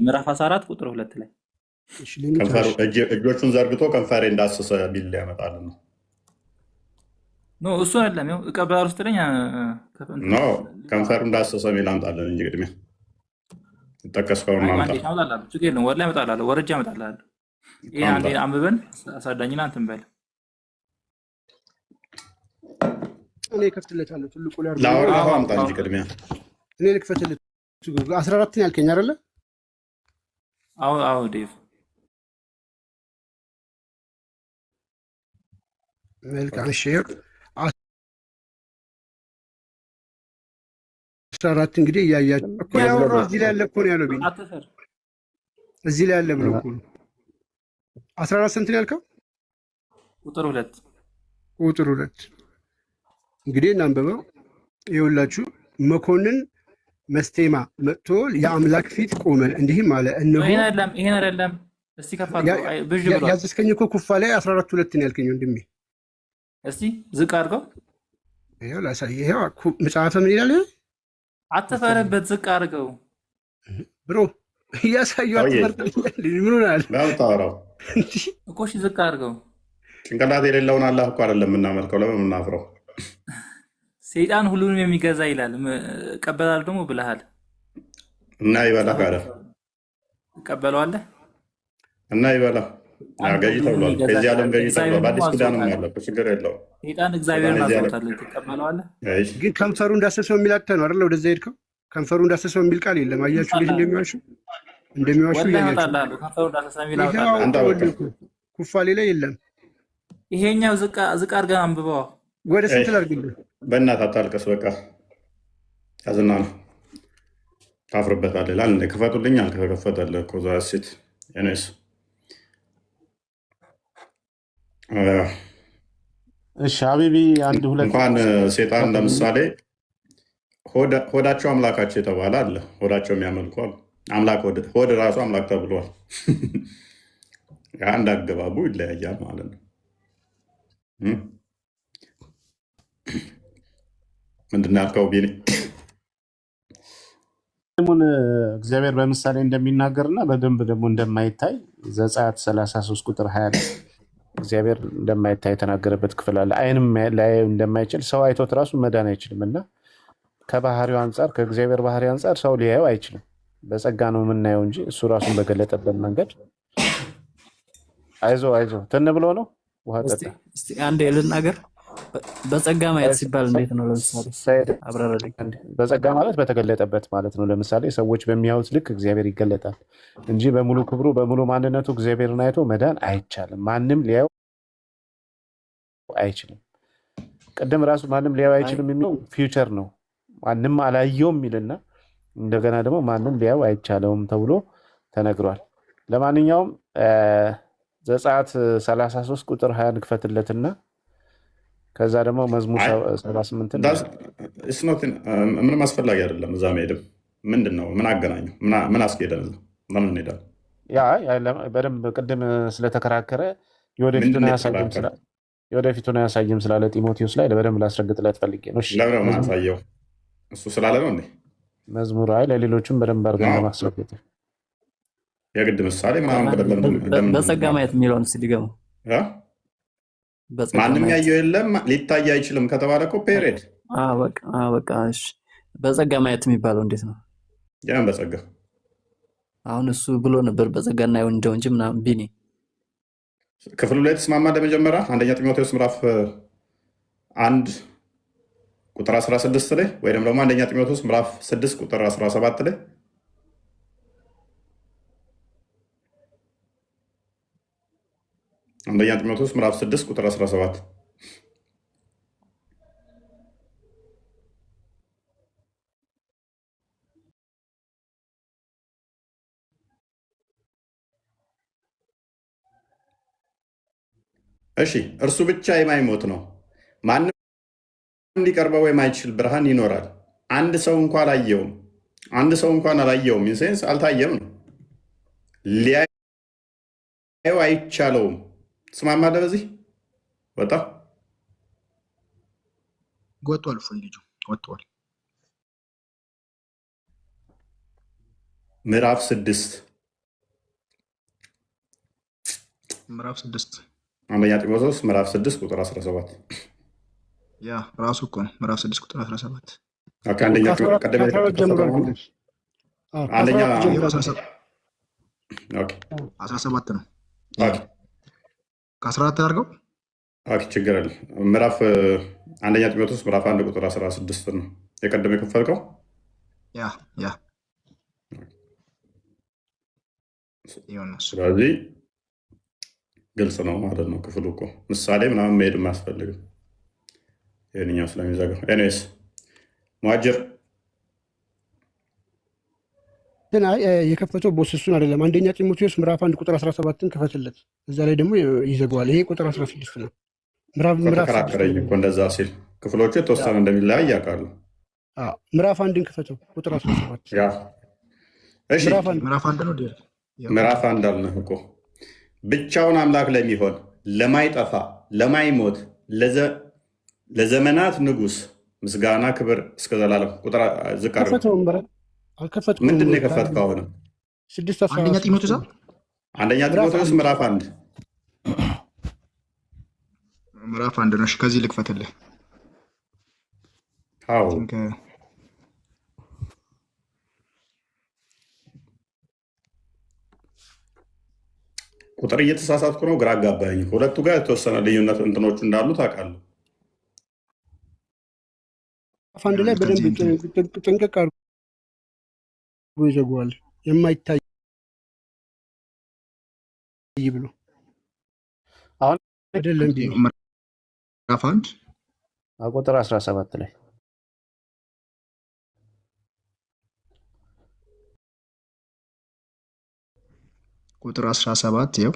ምዕራፍ 14 ቁጥር 2 ላይ እጆቹን ዘርግቶ ከንፈሬ እንዳሰሰ ቢል ያመጣል ነው። እሱ አይደለም። ያው እቀበላለሁ ስትለኝ ከንፈሩ እንዳሰሰ ሚል አምጣለን እንጂ ቅድሚያ ጠቀስከውን ማምጣ ችግር የለም። ወላሂ እመጣልሃለሁ፣ ወርጄ እመጣልሃለሁ። ይሄ አንዴ አንብበን አሳዳኝና እንትን በል። እኔ እከፍትለታለሁ። ትልቁ ላይ ላውራው አምጣ እንጂ ቅድሚያ እኔ ልክፈትለት። 14 ያልከኝ አይደለ? አዎ ዴቭ መልካም። እሺ 14 እንግዲህ እያያችሁ እኮ ያወራው እዚህ ላይ ያለ እኮ ነው ያለው። ቢል እዚህ ላይ ያለ ብሎ እኮ 14 ስንት ነው ያልከው? ቁጥር 2 እንግዲህ እናንበበው። ይኸውላችሁ መኮንን መስቴማ መጥቶ የአምላክ ፊት ቆመ፣ እንዲህም አለ እነሆ ይሄን አይደለም። እስቲ ከፋለው ብዥ ብሏል። ያዘዝከኝ እኮ ኩፋሌ 14:2 ነው ያልከኝ ወንድሜ። እስቲ ዝቅ አድርገው። ይሄው ላሳይ። ይሄው መጽሐፈ ምን ይላል? አትፈርበት፣ ዝቅ አድርገው ብሮ እያሳየው። አትፈርበት ምን ሆናል? ታወራው እኮ እሺ፣ ዝቅ አድርገው። ጭንቅላት የሌለውን አላህ እኮ አይደለም የምናመልከው፣ ለምን የምናፍረው? ሰይጣን ሁሉንም የሚገዛ ይላል። እቀበላለሁ ደግሞ ብለሃል እና ይበላ ካለ እቀበለዋለህ እና ይበላ ገዢ ተብሏል። ከዚህ ዓለም ገዢ ተብሏል። በአዲስ ኪዳን ነው ያለው። ችግር የለውም። ሰይጣን እግዚአብሔርን አዝኖታል። ትቀበለዋለህ? ግን ከንፈሩ እንዳሰሰው የሚል አጥተህ ነው አይደል? ወደዛ ሄድከው። ከንፈሩ እንዳሰሰው የሚል ቃል የለም። አያችሁ እንዴት እንደሚዋሹ እያያችሁ። ከንፈሩ እንዳሰሰው የሚል ኩፋሌ ላይ የለም። ይሄኛው ዝቅ አድርገህ አንብበው። ወደ ስንት ላድርግልህ? በእናትህ አታልቀስ። በቃ ያዝና ነው ታፍርበታለህ ይላል። እንደ ክፈቱልኝ አልክ። ተከፈተልህ እኮ እዛ ሴት ኔስ እሺ ሀቢቢ አንድ ሁለት እንኳን ሴጣን ለምሳሌ ሆዳቸው አምላካቸው የተባለ አለ። ሆዳቸው የሚያመልኩ አሉ። አምላክ ሆድ ራሱ አምላክ ተብሏል። አንድ አገባቡ ይለያያል ማለት ነው። ምንድን ያልከው ቢኒ? እግዚአብሔር በምሳሌ እንደሚናገርና በደንብ ደግሞ እንደማይታይ ዘጸአት 33 ቁጥር 20 ላይ እግዚአብሔር እንደማይታይ የተናገረበት ክፍል አለ። አይንም ላይ እንደማይችል ሰው አይቶት ራሱ መዳን አይችልም እና ከባህሪው አንጻር ከእግዚአብሔር ባህሪ አንጻር ሰው ሊያየው አይችልም። በጸጋ ነው የምናየው እንጂ እሱ ራሱን በገለጠበት መንገድ አይዞ ትን ብሎ ነው ውሃ ጠጣ። እስቲ አንዴ ልናገር። በጸጋ ማየት ሲባል እንዴት ነው? ለምሳሌ አብራራልኝ። በጸጋ ማለት በተገለጠበት ማለት ነው። ለምሳሌ ሰዎች በሚያዩት ልክ እግዚአብሔር ይገለጣል እንጂ በሙሉ ክብሩ በሙሉ ማንነቱ እግዚአብሔርን አይቶ መዳን አይቻልም። ማንም ሊያየው አይችልም። ቅድም ራሱ ማንም ሊያየው አይችልም የሚለው ፊውቸር ነው። ማንም አላየውም የሚልና እንደገና ደግሞ ማንም ሊያየው አይቻለውም ተብሎ ተነግሯል። ለማንኛውም ዘጸአት 33 ቁጥር 20 ክፈትለትና ከዛ ደግሞ መዝሙር 78 ምንም አስፈላጊ አይደለም። እዛ መሄድም ምንድን ነው? ምን አገናኘው? ምን አስኬደን? ለምን እንሄዳለን? በደንብ ቅድም ስለተከራከረ የወደፊቱን አያሳይም ስላለ ጢሞቴዎስ ላይ በደንብ ላስረግጥለት ፈልጌ ነው። ለምን ማሳየው? እሱ ስላለ ነው እንዴ? መዝሙር ለሌሎችም በደንብ አድርገን ለማስረገጥ የግድ ምሳሌ ምናምን በጸጋ ማየት የሚለውን ሲገሙ ማንም ያየው የለም ሊታይ አይችልም ከተባለ እኮ ፔሬድ በቃ እሺ። በጸጋ ማየት የሚባለው እንዴት ነው? ያን በጸጋ አሁን እሱ ብሎ ነበር በጸጋ እናየው እንደው እንጂ ምናምን ቢኒ ክፍሉ ላይ ተስማማ። ለመጀመሪያ አንደኛ ጢሞቴዎስ ምዕራፍ 1 ቁጥር 16 ላይ ወይም ደግሞ አንደኛ ጢሞቴዎስ ምዕራፍ 6 ቁጥር 17 ላይ አንደኛ ጢሞቴዎስ ምዕራፍ 6 ቁጥር 17 እሺ እርሱ ብቻ የማይሞት ነው፣ ማንም ሊቀርበው የማይችል ብርሃን ይኖራል። አንድ ሰው እንኳን አላየውም። ኢንሴንስ አልታየም ነው፣ ሊያየው አይቻለውም። ትስማማለህ? በዚህ ወጣ ወጥቷል። ልጁ ወጥቷል። ምዕራፍ 6 አንደኛ ጢሞቴዎስ ምዕራፍ 6 ቁጥር 17 ያ ራሱ እኮ ነው። ምዕራፍ 6 ቁጥር 17 አንደኛ አንደኛ 17 ነው። ከ14 አድርገው ችግር አለ። ምዕራፍ አንደኛ ጢሞቴዎስ ምዕራፍ 1 ቁጥር 16 ነው የቀደመ የከፈልከው። ያ ስለዚህ ግልጽ ነው ማለት ነው። ክፍሉ እኮ ምሳሌ ምናምን መሄድ አያስፈልግም። ይህንኛው ስለሚዘጋው ኤኒዌይስ ሙሀጅር ግን የከፈተው ቦስሱን አይደለም። አንደኛ ጢሞቴዎስ ምዕራፍ 1 ቁጥር 17ን ክፈትለት። እዛ ላይ ደግሞ ይዘጋዋል። ይሄ ቁጥር 16 ነው። ተከራከረኝ እኮ እንደዛ ሲል ክፍሎቹ የተወሰነ እንደሚለያይ ያውቃሉ። ምዕራፍ 1ን ክፈተው ቁጥር 17 እሺ ምዕራፍ 1 አልነህ እኮ ብቻውን አምላክ ለሚሆን ለማይጠፋ ለማይሞት ለዘመናት ንጉሥ ምስጋና ክብር እስከ ዘላለም። ቁጥር ዝቅ ምንድን ነው የከፈትከው? አሁንም አንደኛ ጢሞቴዎስ ምዕራፍ 1 ነው። ከዚህ ልክፈትልህ። ቁጥር እየተሳሳትኩ ነው፣ ግራ አጋባኝ። ሁለቱ ጋር የተወሰነ ልዩነት እንትኖቹ እንዳሉ ታውቃለህ። አንድ ላይ በደንብ ጥንቅቅ አድርጎ ይዘጋዋል። የማይታይ ብሎ አሁን አይደለም ምዕራፍ 1 ቁጥር 17 ላይ ቁጥር 17 ይኸው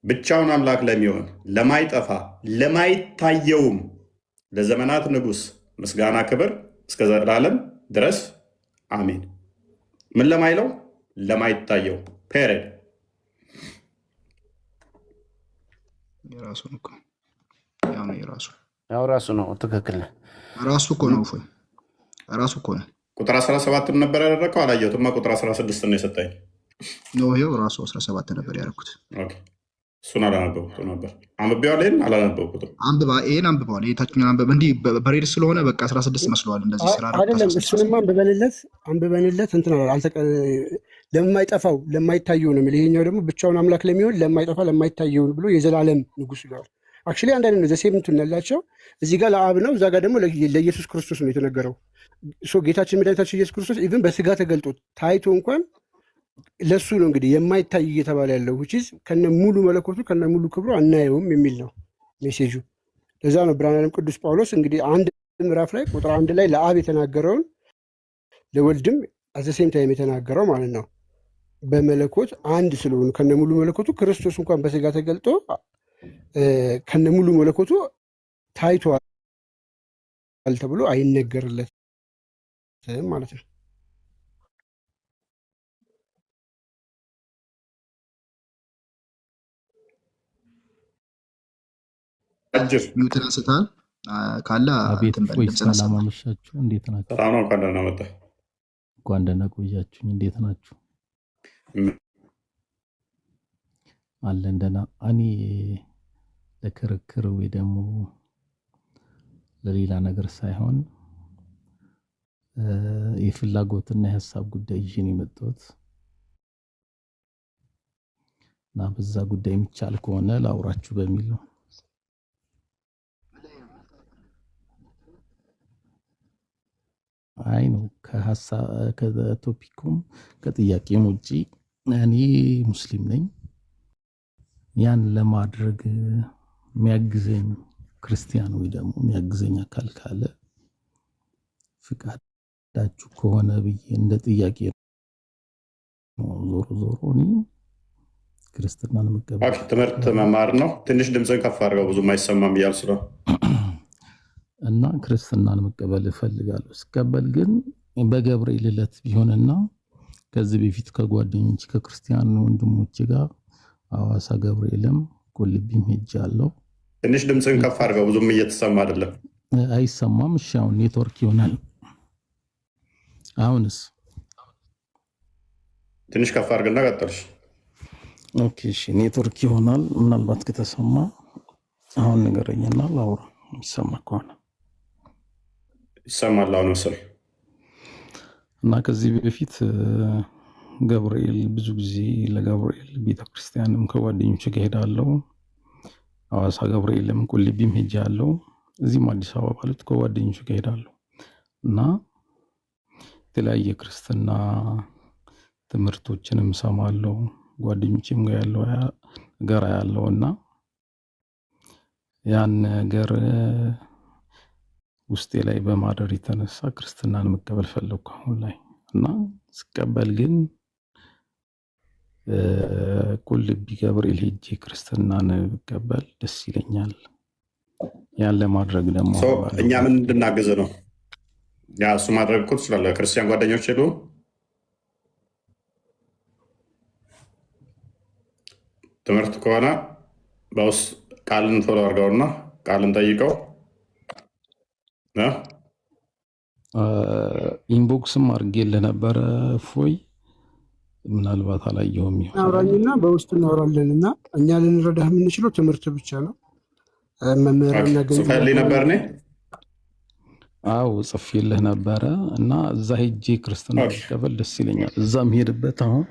ብቻውን አምላክ ለሚሆን ለማይጠፋ ለማይታየውም ለዘመናት ንጉሥ ምስጋና ክብር እስከ ዘላለም ድረስ አሜን። ምን ለማይለው? ለማይታየው ፔሬድ። ራሱ ነው። ትክክል ነህ። ራሱ እኮ ነው። ራሱ እኮ ነው። ቁጥር 17 ነበር ያደረገው። አላየሁትማ። ቁጥር 16 ነው የሰጠኝ። ይኸው ራሱ 17 ነበር ያደረኩት። እሱን አላነበብኩት ነበር። አንብቤዋለሁ። ይሄን አላነበብኩትም። ይሄን አንብበዋል። የታችኛውን አንብበ እንዲህ በሬድ ስለሆነ በቃ 16 መስለዋል። እንደዚህ ስራ አይደለም። እሱንማ አንብበንለት እንትን ለማይጠፋው ለማይታየው ነው የሚለው። ይሄኛው ደግሞ ብቻውን አምላክ ለሚሆን ለማይጠፋ ለማይታየው ብሎ የዘላለም ንጉሥ ይለዋል። አክቹዋሊ አንድ አይነት ነው። ዘሴም እንትን ያላቸው እዚህ ጋር ለአብ ነው፣ እዛ ጋር ደግሞ ለኢየሱስ ክርስቶስ ነው የተነገረው። ጌታችን መድኃኒታችን ኢየሱስ ክርስቶስ ኢቭን በስጋ ተገልጦ ታይቶ እንኳን ለሱ ነው እንግዲህ የማይታይ እየተባለ ያለው ውጪዝ ከነ ሙሉ መለኮቱ ከነ ሙሉ ክብሩ አናየውም የሚል ነው ሜሴጁ። ለዛ ነው ብርሃነ ዓለም ቅዱስ ጳውሎስ እንግዲህ አንድ ምዕራፍ ላይ ቁጥር 1 ላይ ለአብ የተናገረውን ለወልድም አዘሴም ታይም የተናገረው ማለት ነው። በመለኮት አንድ ስለሆኑ ከነ ሙሉ መለኮቱ ክርስቶስ እንኳን በስጋ ተገልጦ ከነ ሙሉ መለኮቱ ታይቷል ተብሎ አይነገርለትም ማለት ነው። ሚውትን አንስተሃል ካለ አቤት ትንበል ፎይ ድምፅህን ሰላም አሰማ። አመሻችሁ። እንዴት ናችሁ? ሰላም ነው። እንኳን ደህና መጣህ። እንኳን ደህና ቆያችሁኝ። እንዴት ናችሁ? አለን ደህና። እኔ ለክርክር ወይ ደግሞ ለሌላ ነገር ሳይሆን የፍላጎትና የሀሳብ ጉዳይ ይዤ ነው የመጣሁት እና በዛ ጉዳይ የሚቻል ከሆነ ላውራችሁ በሚል ነው። አይ ነው ከቶፒኩም ከጥያቄም ውጪ እኔ ሙስሊም ነኝ። ያን ለማድረግ የሚያግዘኝ ክርስቲያን ወይ ደግሞ የሚያግዘኝ አካል ካለ ፍቃዳችሁ ከሆነ ብዬ እንደ ጥያቄ ነው። ዞሮ ዞሮ እኔ ክርስትናን መቀበል ትምህርት መማር ነው። ትንሽ ድምፅን ከፍ አድርገው ብዙም አይሰማም ብያል ስለ እና ክርስትናን መቀበል እፈልጋለሁ። ስቀበል ግን በገብርኤል ዕለት ቢሆንና ከዚህ በፊት ከጓደኞች ከክርስቲያን ወንድሞቼ ጋር ሐዋሳ ገብርኤልም ቁልቢም ሄጃለሁ። ትንሽ ድምፅን ከፍ አድርገው ብዙም እየተሰማ አይደለም። አይሰማም? እሺ አሁን ኔትወርክ ይሆናል። አሁንስ? ትንሽ ከፍ አድርግና ቀጥልሽ። ኦኬ እሺ፣ ኔትወርክ ይሆናል። ምናልባት ከተሰማ አሁን ንገረኝና ላውራ። ይሰማ ከሆነ ይሰማል አሁን መሰለኝ። እና ከዚህ በፊት ገብርኤል ብዙ ጊዜ ለገብርኤል ቤተክርስቲያንም ከጓደኞች ጋር ሄዳለሁ። ሐዋሳ ገብርኤልም ቁልቢም ሄጃለሁ። እዚህም አዲስ አበባ ባሉት ከጓደኞች ጋር ሄዳለሁ እና የተለያየ ክርስትና ትምህርቶችንም ሰማለሁ። ጓደኞቼም ጋር ያለው ገራ ያለው እና ያን ነገር ውስጤ ላይ በማደር የተነሳ ክርስትናን መቀበል ፈለግኩ አሁን ላይ እና ስቀበል ግን ቁልቢ ገብርኤል ሄጄ ክርስትናን ብቀበል ደስ ይለኛል። ያን ለማድረግ ደግሞ እኛ ምን እንድናግዝ ነው? ያ እሱ ማድረግ እኮ ትችላለህ። ክርስቲያን ጓደኞች ሄዱ ትምህርት ከሆነ በውስጥ ቃልን ፎሎ አድርገውና ቃልን ጠይቀው ኢንቦክስም አድርጌልህ ነበረ ፎይ፣ ምናልባት አላየሁም ይሆን። አውራኝና በውስጥ እናወራለን እና እኛ ልንረዳህ የምንችለው ትምህርት ብቻ ነው። መምህራን ጽፈህልኝ ነበር እኔ አዎ ጽፌልህ ነበረ እና እዛ ሄጄ ክርስትና ሲቀበል ደስ ይለኛል። እዛ የምሄድበት አሁን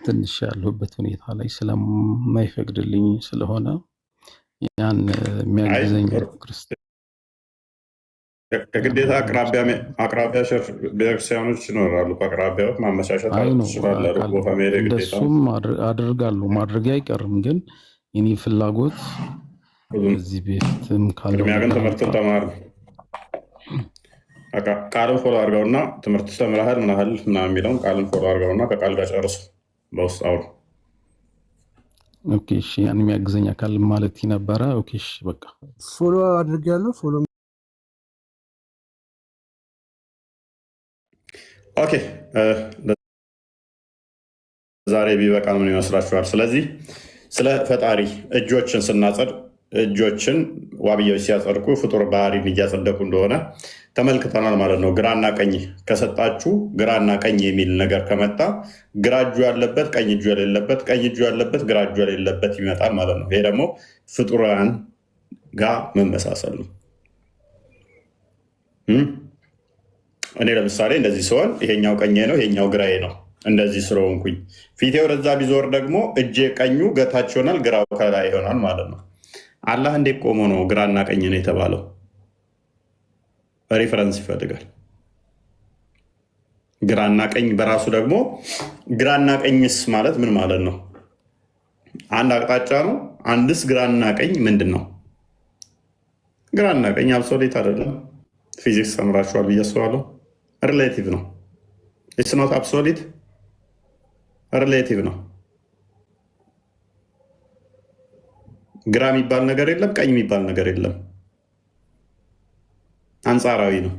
ትንሽ ያለሁበት ሁኔታ ላይ ስለማይፈቅድልኝ ስለሆነ ያን የሚያግዘኝ ክርስትና ከግዴታ አቅራቢያ ቤተክርስቲያኖች ይኖራሉ። ከአቅራቢያዎች ማመቻቸት ትችላለህ። ቦታ መሄድ ግዴታ እንደሱም አድርጋለሁ፣ ማድረግ አይቀርም። ግን የኔ ፍላጎት እዚህ በፊትም ቅድሚያ ግን ትምህርትን ተማር ነው። ቃልን ፎሎ አድርገውና ትምህርት ተምረሃል ምን ያህል ምናምን የሚለውን ቃልን ፎሎ አድርገውና ከቃል ጋር ጨርሱ። በውስጥ አውሩ። ኦኬ እሺ፣ ያን የሚያግዘኝ አካል ማለት ነበረ። ኦኬ እሺ፣ በቃ ፎሎ አድርጌያለሁ። ፎሎ ኦኬ። ዛሬ ቢበቃ ምን ይመስላችኋል? ስለዚህ ስለ ፈጣሪ እጆችን ስናጸድ እጆችን ዋብያዎች ሲያጸድቁ ፍጡር ባህሪን እያጸደቁ እንደሆነ ተመልክተናል ማለት ነው። ግራና ቀኝ ከሰጣችሁ ግራና ቀኝ የሚል ነገር ከመጣ ግራ እጁ ያለበት ቀኝ እጁ የሌለበት፣ ቀኝ እጁ ያለበት ግራ እጁ የሌለበት ይመጣል ማለት ነው። ይሄ ደግሞ ፍጡራን ጋር መመሳሰል ነው። እኔ ለምሳሌ እንደዚህ ሲሆን ይሄኛው ቀኜ ነው፣ ይሄኛው ግራዬ ነው። እንደዚህ ስለሆንኩኝ ፊቴ ወደዛ ቢዞር ደግሞ እጄ ቀኙ ገታች ይሆናል፣ ግራው ከላይ ይሆናል ማለት ነው። አላህ እንዴት ቆሞ ነው ግራና ቀኝ ነው የተባለው? ሪፈረንስ ይፈልጋል። ግራና ቀኝ በራሱ ደግሞ ግራና ቀኝስ ማለት ምን ማለት ነው? አንድ አቅጣጫ ነው። አንድስ ግራና ቀኝ ምንድን ነው? ግራና ቀኝ አብሶሌት አይደለም። ፊዚክስ ተምራችኋል ብዬ አስባለሁ። ሪሌቲቭ ነው። ኢትስ ኖት አብሶሊት፣ ሪሌቲቭ ነው። ግራ የሚባል ነገር የለም፣ ቀኝ የሚባል ነገር የለም። አንጻራዊ ነው።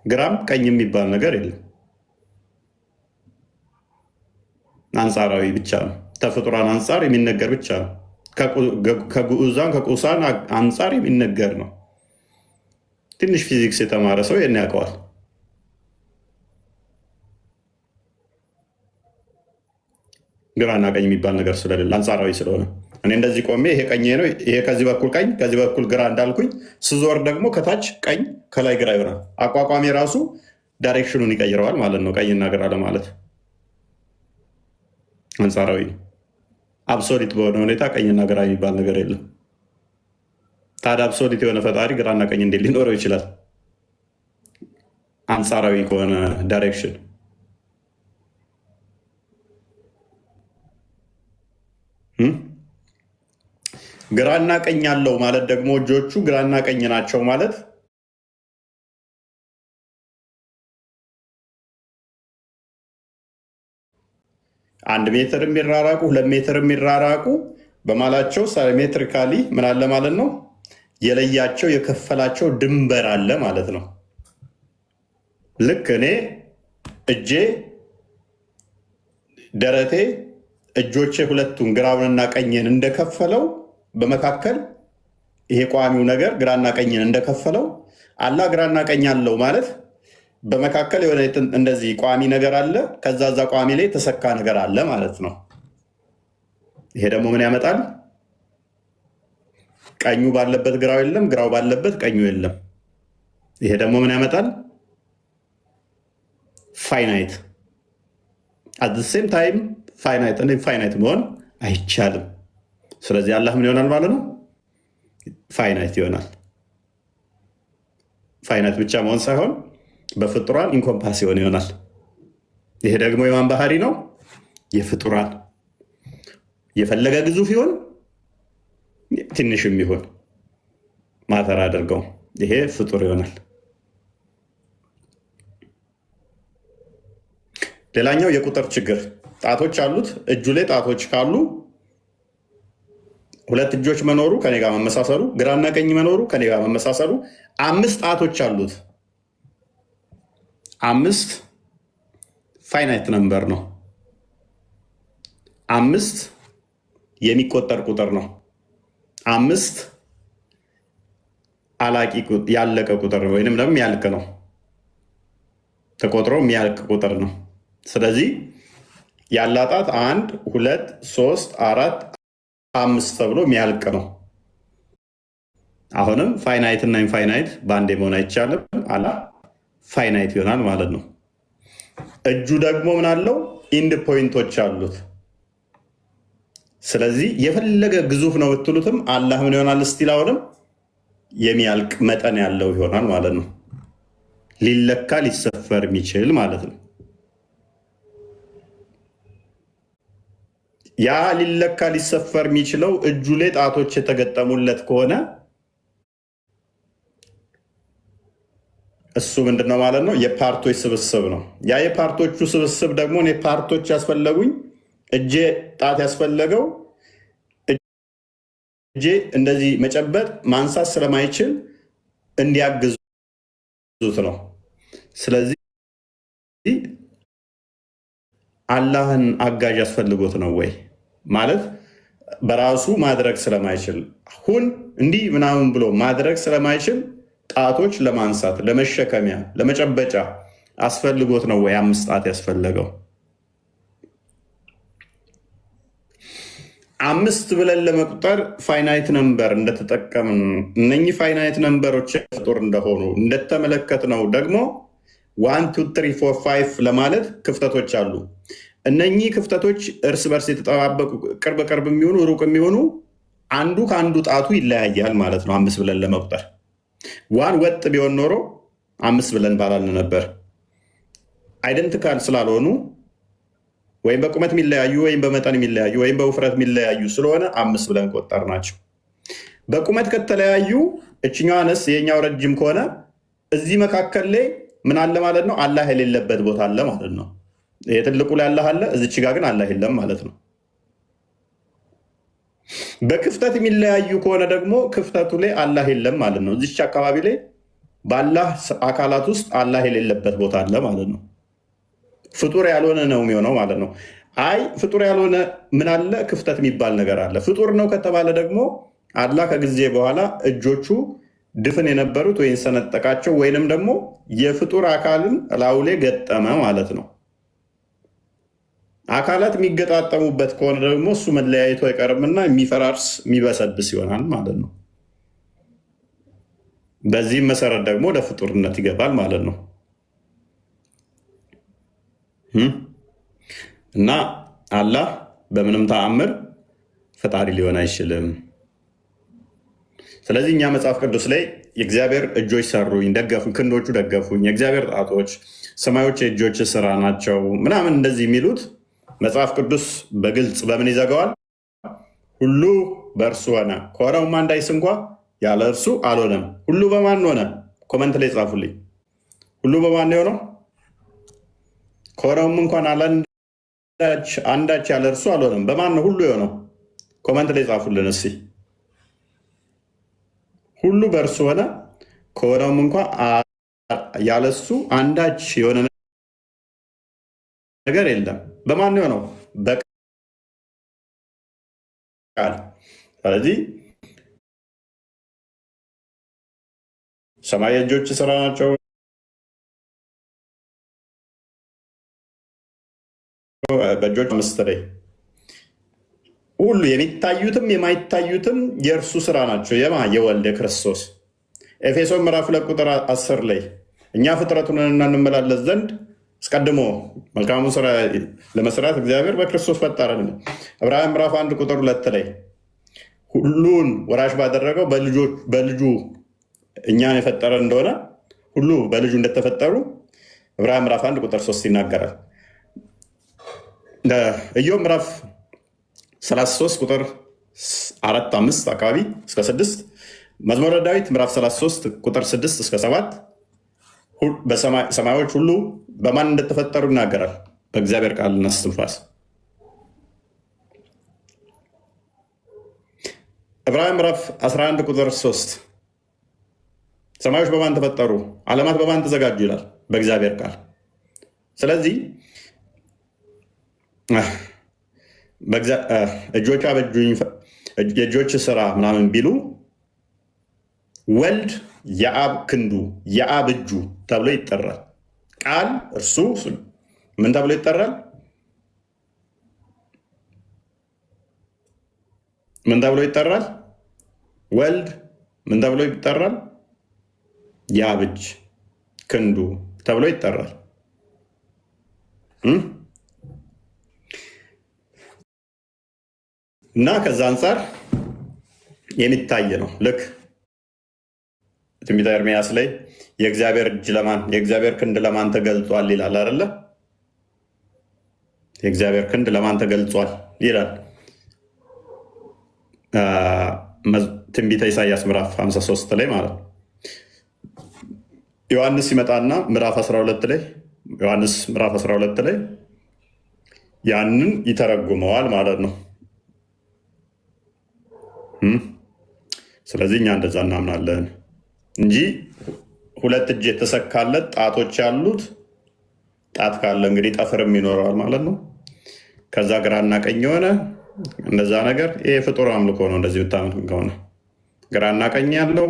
ግራም ቀኝ የሚባል ነገር የለም። አንጻራዊ ብቻ ነው። ተፈጥሯን አንጻር የሚነገር ብቻ ነው። ከግዑዛን ከቁሳን አንጻር የሚነገር ነው። ትንሽ ፊዚክስ የተማረ ሰው ይህን ያውቀዋል። ግራና ቀኝ የሚባል ነገር ስለሌለ አንጻራዊ ስለሆነ እኔ እንደዚህ ቆሜ ይሄ ቀኝ ነው፣ ይሄ ከዚህ በኩል ቀኝ፣ ከዚህ በኩል ግራ እንዳልኩኝ ስዞር ደግሞ ከታች ቀኝ ከላይ ግራ ይሆናል። አቋቋሚ ራሱ ዳይሬክሽኑን ይቀይረዋል ማለት ነው። ቀኝና ግራ ለማለት አንጻራዊ ነው። አብሶሊት በሆነ ሁኔታ ቀኝና ግራ የሚባል ነገር የለም። ታዲያ አብሶሊት የሆነ ፈጣሪ ግራና ቀኝ እንዴት ሊኖረው ይችላል? አንጻራዊ ከሆነ ዳይሬክሽን ግራና ቀኝ ያለው ማለት ደግሞ እጆቹ ግራና ቀኝ ናቸው ማለት አንድ ሜትር የሚራራቁ 2 ሜትር የሚራራቁ በማላቸው ሳይሜትሪካሊ ምን አለ ማለት ነው? የለያቸው የከፈላቸው ድንበር አለ ማለት ነው። ልክ እኔ እጄ፣ ደረቴ፣ እጆቼ ሁለቱን ግራውንና ቀኝን እንደከፈለው በመካከል ይሄ ቋሚው ነገር ግራና ቀኝን እንደከፈለው አላህ ግራና ቀኝ አለው ማለት በመካከል የሆነ እንደዚህ ቋሚ ነገር አለ። ከዛ እዛ ቋሚ ላይ የተሰካ ነገር አለ ማለት ነው። ይሄ ደግሞ ምን ያመጣል? ቀኙ ባለበት ግራው የለም፣ ግራው ባለበት ቀኙ የለም። ይሄ ደግሞ ምን ያመጣል? ፋይናይት አት ዘ ሴም ታይም ፋይናይት መሆን አይቻልም። ስለዚህ አላህ ምን ይሆናል ማለት ነው? ፋይናይት ይሆናል። ፋይናይት ብቻ መሆን ሳይሆን በፍጡራን ኢንኮምፓስ ይሆናል። ይሄ ደግሞ የማን ባህሪ ነው? የፍጡራን። የፈለገ ግዙፍ ይሆን ትንሽም ይሆን ማተር አድርገው ይሄ ፍጡር ይሆናል። ሌላኛው የቁጥር ችግር፣ ጣቶች አሉት። እጁ ላይ ጣቶች ካሉ 2 እጆች መኖሩ ከኔ ጋር መመሳሰሉ፣ ግራና ቀኝ መኖሩ ከኔ ጋር መመሳሰሉ፣ 5 ጣቶች አሉት። 5 ፋይናይት ነምበር ነው። 5 የሚቆጠር ቁጥር ነው። 5 አላቂ ያለቀ ቁጥር ነው፣ ወይንም ደግሞ የሚያልቅ ነው። ተቆጥሮ የሚያልቅ ቁጥር ነው። ስለዚህ ያላጣት 1 2 3 4 5 ተብሎ የሚያልቅ ነው። አሁንም ፋይናይት እና ኢንፋይናይት በአንዴ መሆን አይቻልም። አላ ፋይናይት ይሆናል ማለት ነው። እጁ ደግሞ ምን አለው? ኢንድ ፖይንቶች አሉት። ስለዚህ የፈለገ ግዙፍ ነው ብትሉትም አላህ ምን ይሆናል? እስቲል አሁንም የሚያልቅ መጠን ያለው ይሆናል ማለት ነው። ሊለካ ሊሰፈር የሚችል ማለት ነው። ያ ሊለካ ሊሰፈር የሚችለው እጁ ላይ ጣቶች የተገጠሙለት ከሆነ እሱ ምንድነው ማለት ነው? የፓርቶች ስብስብ ነው። ያ የፓርቶቹ ስብስብ ደግሞ እኔ ፓርቶች ያስፈለጉኝ እጄ ጣት ያስፈለገው እጄ እንደዚህ መጨበጥ ማንሳት ስለማይችል እንዲያግዙት ነው። ስለዚህ አላህን አጋዥ ያስፈልጎት ነው ወይ ማለት በራሱ ማድረግ ስለማይችል ሁን እንዲህ ምናምን ብሎ ማድረግ ስለማይችል ጣቶች ለማንሳት ለመሸከሚያ ለመጨበጫ አስፈልጎት ነው ወይ 5 ጣት ያስፈለገው? 5 ብለን ለመቁጠር ፋይናይት ነምበር እንደተጠቀምን እነኚህ ፋይናይት ነምበሮች ፍጡር እንደሆኑ እንደተመለከት ነው ደግሞ 1 2 3 4 5 ለማለት ክፍተቶች አሉ። እነኚህ ክፍተቶች እርስ በርስ የተጠባበቁ ቅርብ የሚሆኑ ሩቅ የሚሆኑ አንዱ ከአንዱ ጣቱ ይለያያል ማለት ነው። 5 ብለን ለመቁጠር ዋን ወጥ ቢሆን ኖሮ 5 ብለን ባላልን ነበር። አይደንቲካል ስላልሆኑ ወይም በቁመት የሚለያዩ ወይም በመጠን የሚለያዩ ወይም በውፍረት የሚለያዩ ስለሆነ 5 ብለን ቆጠር ናቸው። በቁመት ከተለያዩ እችኛዋ አነስ የኛው ረጅም ከሆነ እዚህ መካከል ላይ ምን አለ ማለት ነው? አላህ የሌለበት ቦታ አለ ማለት ነው። ይሄ ትልቁ ላይ አላህ አለ፣ እዚች ጋር ግን አላህ የለም ማለት ነው። በክፍተት የሚለያዩ ከሆነ ደግሞ ክፍተቱ ላይ አላህ የለም ማለት ነው። እዚች አካባቢ ላይ በአላህ አካላት ውስጥ አላህ የሌለበት ቦታ አለ ማለት ነው። ፍጡር ያልሆነ ነው የሚሆነው ማለት ነው። አይ ፍጡር ያልሆነ ምን አለ? ክፍተት የሚባል ነገር አለ። ፍጡር ነው ከተባለ ደግሞ አላህ ከጊዜ በኋላ እጆቹ ድፍን የነበሩት ወይም ሰነጠቃቸው ወይንም ደግሞ የፍጡር አካልን ላውሌ ገጠመ ማለት ነው። አካላት የሚገጣጠሙበት ከሆነ ደግሞ እሱ መለያየቱ አይቀርምና የሚፈራርስ የሚበሰብስ ይሆናል ማለት ነው። በዚህም መሰረት ደግሞ ለፍጡርነት ይገባል ማለት ነው። እና አላህ በምንም ተአምር ፈጣሪ ሊሆን አይችልም። ስለዚህ እኛ መጽሐፍ ቅዱስ ላይ የእግዚአብሔር እጆች ሰሩኝ፣ ደገፉኝ፣ ክንዶቹ ደገፉኝ፣ የእግዚአብሔር ጣቶች ሰማዮች የእጆች ስራ ናቸው ምናምን እንደዚህ የሚሉት መጽሐፍ ቅዱስ በግልጽ በምን ይዘጋዋል? ሁሉ በእርሱ ሆነ ከሆነውም አንዳች እንኳ ያለ እርሱ አልሆነም። ሁሉ በማን ሆነ? ኮመንት ላይ ጻፉልኝ። ሁሉ በማን የሆነው? ከሆነውም እንኳን አንዳች ያለ እርሱ አልሆነም። በማን ነው ሁሉ የሆነው? ኮመንት ላይ ጻፉልን እስኪ። ሁሉ በእርሱ ሆነ ከሆነውም እንኳ ያለ እሱ አንዳች የሆነ ነገር የለም። በማን የሆነው? በቃል። ስለዚህ ሰማይ የእጆች ስራ ናቸው። በእጆች አምስት ላይ ሁሉ የሚታዩትም የማይታዩትም የእርሱ ስራ ናቸው። የወልድ የክርስቶስ ኤፌሶን ምዕራፍ 2 ቁጥር 10 ላይ እኛ ፍጥረቱንና እንመላለስ ዘንድ አስቀድሞ መልካሙ ስራ ለመስራት እግዚአብሔር በክርስቶስ ፈጠረን። ዕብራውያን ምዕራፍ 1 ቁጥር 2 ላይ ሁሉን ወራሽ ባደረገው በልጁ እኛን የፈጠረ እንደሆነ ሁሉ በልጁ እንደተፈጠሩ ዕብራውያን ምዕራፍ 1 ቁጥር 3 ይናገራል። ኢዮብ ምዕራፍ 33 ቁጥር 4-5 አካባቢ እስከ 6፣ መዝሙረ ዳዊት ምዕራፍ 33 ቁጥር 6 እስከ 7 ሰማዮች ሁሉ በማን እንደተፈጠሩ ይናገራል። በእግዚአብሔር ቃልና እስትንፋስ። ዕብራውያን ምዕራፍ 11 ቁጥር 3 ሰማዮች በማን ተፈጠሩ? ዓለማት በማን ተዘጋጁ ይላል። በእግዚአብሔር ቃል። ስለዚህ እጆች አበጁኝ የእጆች ስራ ምናምን ቢሉ ወልድ የአብ ክንዱ የአብ እጁ ተብሎ ይጠራል። ቃል እርሱ ምን ተብሎ ይጠራል? ምን ተብሎ ይጠራል? ወልድ ምን ተብሎ ይጠራል? የአብ እጅ ክንዱ ተብሎ ይጠራል። እና ከዛ አንጻር የሚታይ ነው። ልክ ትንቢተ ኤርምያስ ላይ የእግዚአብሔር እጅ ለማን የእግዚአብሔር ክንድ ለማን ተገልጿል ይላል አይደለ? የእግዚአብሔር ክንድ ለማን ተገልጿል ይላል። ትንቢተ ኢሳያስ ምዕራፍ 53 ላይ ማለት ነው። ዮሐንስ ሲመጣና ምዕራፍ 12 ላይ ዮሐንስ ምዕራፍ 12 ላይ ያንን ይተረጉመዋል ማለት ነው። ስለዚህ እኛ እንደዛ እናምናለን እንጂ ሁለት እጅ የተሰካለት ጣቶች ያሉት ጣት ካለ እንግዲህ ጠፍርም ይኖረዋል ማለት ነው። ከዛ ግራና ቀኝ የሆነ እንደዛ ነገር ይሄ ፍጡር አምልኮ ነው። እንደዚህ ብታመልክ ከሆነ ግራና ቀኝ ያለው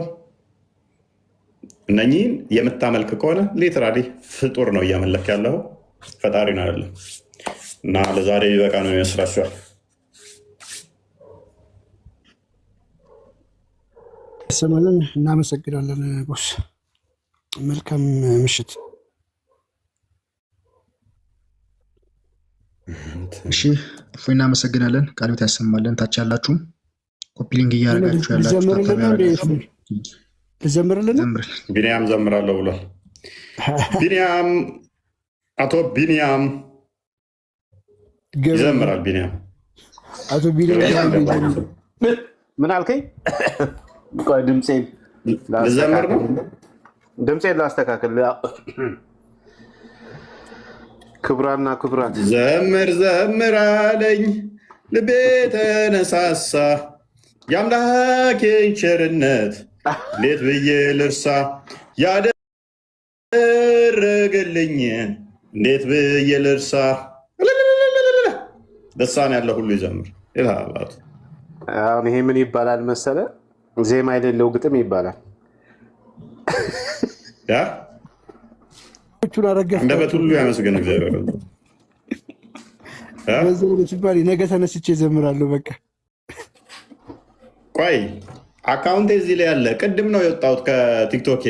እነኚህን የምታመልክ ከሆነ ሊትራሊ ፍጡር ነው እያመለክ ያለው፣ ፈጣሪን አይደለም። እና ለዛሬ በቃ ነው ይመስላችኋል? ሰማልን። እናመሰግናለን ቦስ። መልካም ምሽት። እሺ እፎይ፣ እናመሰግናለን። ቃልቤት ያሰማለን። ታች ያላችሁም ኮፒሊንግ እያደረጋችሁ ያላችሁ ልዘምርልን። ቢኒያም ዘምራለሁ ብሏል። ቢኒያም አቶ ቢኒያም ይዘምራል። ቢኒያም አቶ ቢኒያም ምን አልከኝ? ቆይ ድምፄን ልዘምር ነው። ድምፄን ላስተካክል። ክቡራና ክቡራት ዘምር ዘምር አለኝ ልቤ ተነሳሳ፣ የአምላኬን ቸርነት እንዴት ብዬ ልርሳ፣ ያደረገልኝን እንዴት ብዬ ልርሳ። ልሳን ያለ ሁሉ ይዘምር ይላል። አሁን ይሄ ምን ይባላል መሰለ? ዜማ የሌለው ግጥም ይባላል። አንደበት ሁሉ ያመስገን እግዚአብሔር። ሲባል ነገ ተነስቼ እዘምራለሁ። በቃ ቆይ አካውንቴ እዚህ ላይ ያለ ቅድም ነው የወጣሁት ከቲክቶክ